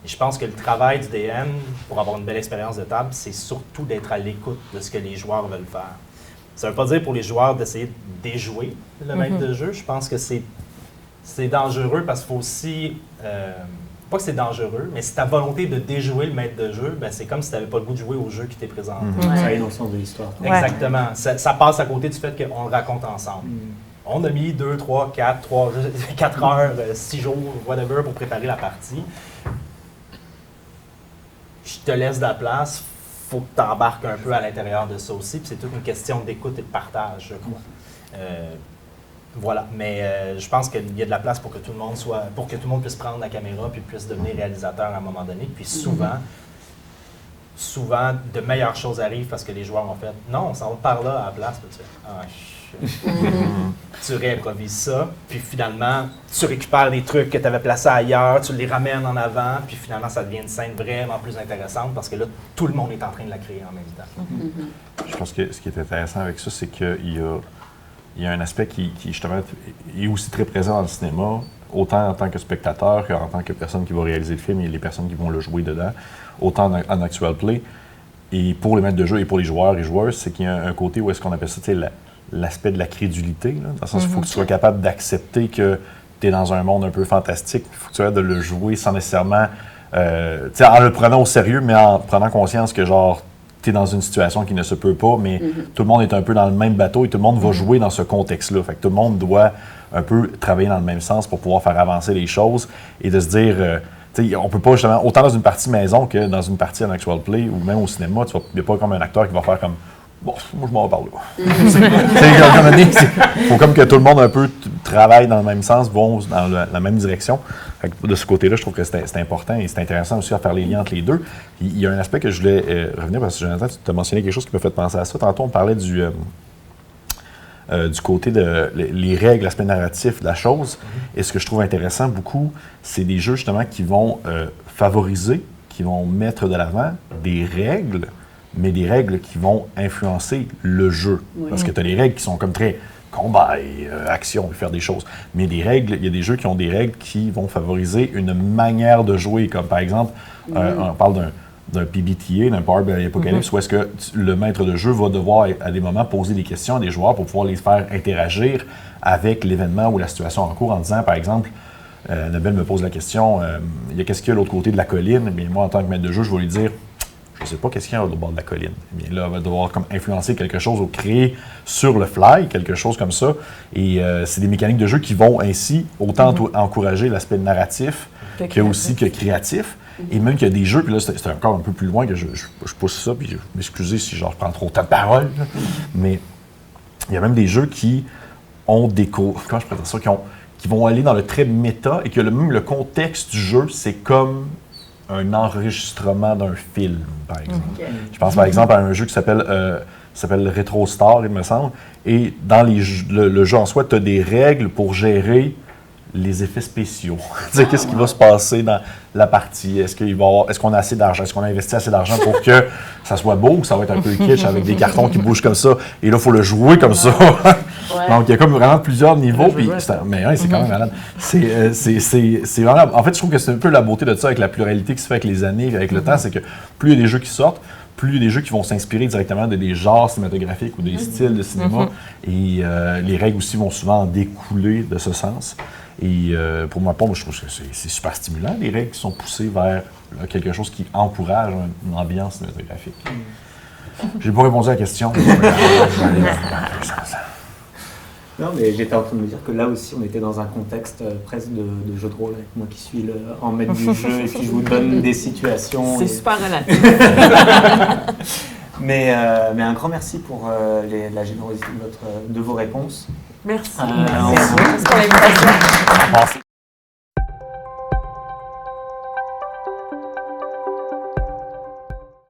Et je pense que le travail du DM, pour avoir une belle expérience de table, c'est surtout d'être à l'écoute de ce que les joueurs veulent faire. Ça ne veut pas dire pour les joueurs d'essayer de déjouer le maître de jeu. Je pense que c'est dangereux parce qu'il faut aussi... pas que c'est dangereux, mais si ta volonté de déjouer le maître de jeu, ben c'est comme si tu n'avais pas le goût de jouer au jeu qui t'est présenté. Ça aille dans le sens de l'histoire. Exactement. Ça passe à côté du fait qu'on le raconte ensemble. On a mis 2, 3, 4 heures, 6 jours, whatever, pour préparer la partie. Je te laisse de la place, il faut que tu embarques un peu à l'intérieur de ça aussi, puis c'est toute une question d'écoute et de partage, je crois. Voilà, mais je pense qu'il y a de la place pour que tout le monde puisse prendre la caméra puis puisse devenir réalisateur à un moment donné. Puis souvent, de meilleures choses arrivent parce que les joueurs ont fait « Non, on s'en va par là à la place. » Puis tu fais « Ah, shit. » Tu réimprovises ça, puis finalement, tu récupères des trucs que tu avais placés ailleurs, tu les ramènes en avant, puis finalement, ça devient une scène vraiment plus intéressante parce que là, tout le monde est en train de la créer en même temps. Je pense que ce qui est intéressant avec ça, c'est qu'il y a un aspect qui justement est aussi très présent dans le cinéma, autant en tant que spectateur qu'en tant que personne qui va réaliser le film et les personnes qui vont le jouer dedans, autant en actual play. Et pour les maîtres de jeu et pour les joueurs et joueuses, c'est qu'il y a un côté où est-ce qu'on appelle ça, l'aspect de la crédulité, là, dans le sens où il faut que tu sois capable d'accepter que tu es dans un monde un peu fantastique, il faut que tu aies de le jouer sans nécessairement, en le prenant au sérieux, mais en prenant conscience que genre, tu es dans une situation qui ne se peut pas, mais tout le monde est un peu dans le même bateau et tout le monde va jouer dans ce contexte-là. Fait que tout le monde doit un peu travailler dans le même sens pour pouvoir faire avancer les choses et de se dire, on peut pas justement, autant dans une partie maison que dans une partie en actual play ou même au cinéma, il n'y a pas comme un acteur qui va faire comme bon, moi je m'en vais par là. Il faut comme que tout le monde un peu travaille dans le même sens, vont dans la même direction. Fait que de ce côté-là, je trouve que c'est important et c'est intéressant aussi à faire les liens entre les deux. Il y a un aspect que je voulais revenir parce que Jonathan, tu as mentionné quelque chose qui m'a fait penser à ça. Tantôt, on parlait du côté de les règles, l'aspect narratif de la chose. Et ce que je trouve intéressant beaucoup, c'est des jeux justement qui vont favoriser, qui vont mettre de l'avant des règles, mais des règles qui vont influencer le jeu. Oui. Parce que tu as des règles qui sont comme très combat et action et faire des choses. Mais des règles, il y a des jeux qui ont des règles qui vont favoriser une manière de jouer. Comme par exemple, on parle d'un PBTA, d'un Power by Apocalypse, où est-ce que le maître de jeu va devoir, à des moments, poser des questions à des joueurs pour pouvoir les faire interagir avec l'événement ou la situation en cours en disant, par exemple, Annabelle me pose la question, qu'est-ce qu'il y a de l'autre côté de la colline? Bien, moi, en tant que maître de jeu, je vais lui dire, je ne sais pas qu'est-ce qu'il y a au bord de la colline. Bien, là, on va devoir comme influencer quelque chose ou créer sur le fly, quelque chose comme ça. Et c'est des mécaniques de jeu qui vont ainsi autant encourager l'aspect narratif que aussi que créatif. Et même qu'il y a des jeux, puis là, c'est encore un peu plus loin que je pousse ça, puis m'excusez si genre, je prends trop de temps de parole, là. Mais il y a même des jeux qui ont des comment je pourrais dire ça, qui vont aller dans le très méta et que même le contexte du jeu, c'est comme un enregistrement d'un film, par exemple. Je pense par exemple à un jeu qui s'appelle Ça s'appelle RetroStar, il me semble. Et dans le jeu en soi, tu as des règles pour gérer les effets spéciaux. Tu sais, qu'est-ce qui va se passer dans la partie? Est-ce qu'on a assez d'argent? Est-ce qu'on a investi assez d'argent pour que ça soit beau ou ça va être un peu kitsch avec des cartons qui bougent comme ça? Et là, il faut le jouer comme ça. Donc, il y a comme vraiment plusieurs niveaux. Mais ouais, c'est quand même malade. C'est vraiment... En fait, je trouve que c'est un peu la beauté de ça avec la pluralité qui se fait avec les années, avec le temps, c'est que plus il y a des jeux qui sortent, plus il y a des jeux qui vont s'inspirer directement de des genres cinématographiques ou des styles de cinéma. Et les règles aussi vont souvent en découler de ce sens. Et pour ma part, je trouve que c'est super stimulant, les règles qui sont poussées vers quelque chose qui encourage une ambiance cinématographique. J'ai pas répondu à la question. Non, mais j'étais en train de me dire que là aussi, on était dans un contexte presque de jeu de rôle, avec moi qui suis en maître du jeu, et puis je vous donne des situations. C'est super relatif. Mais un grand merci pour la générosité de vos réponses. Merci. Merci pour l'invitation.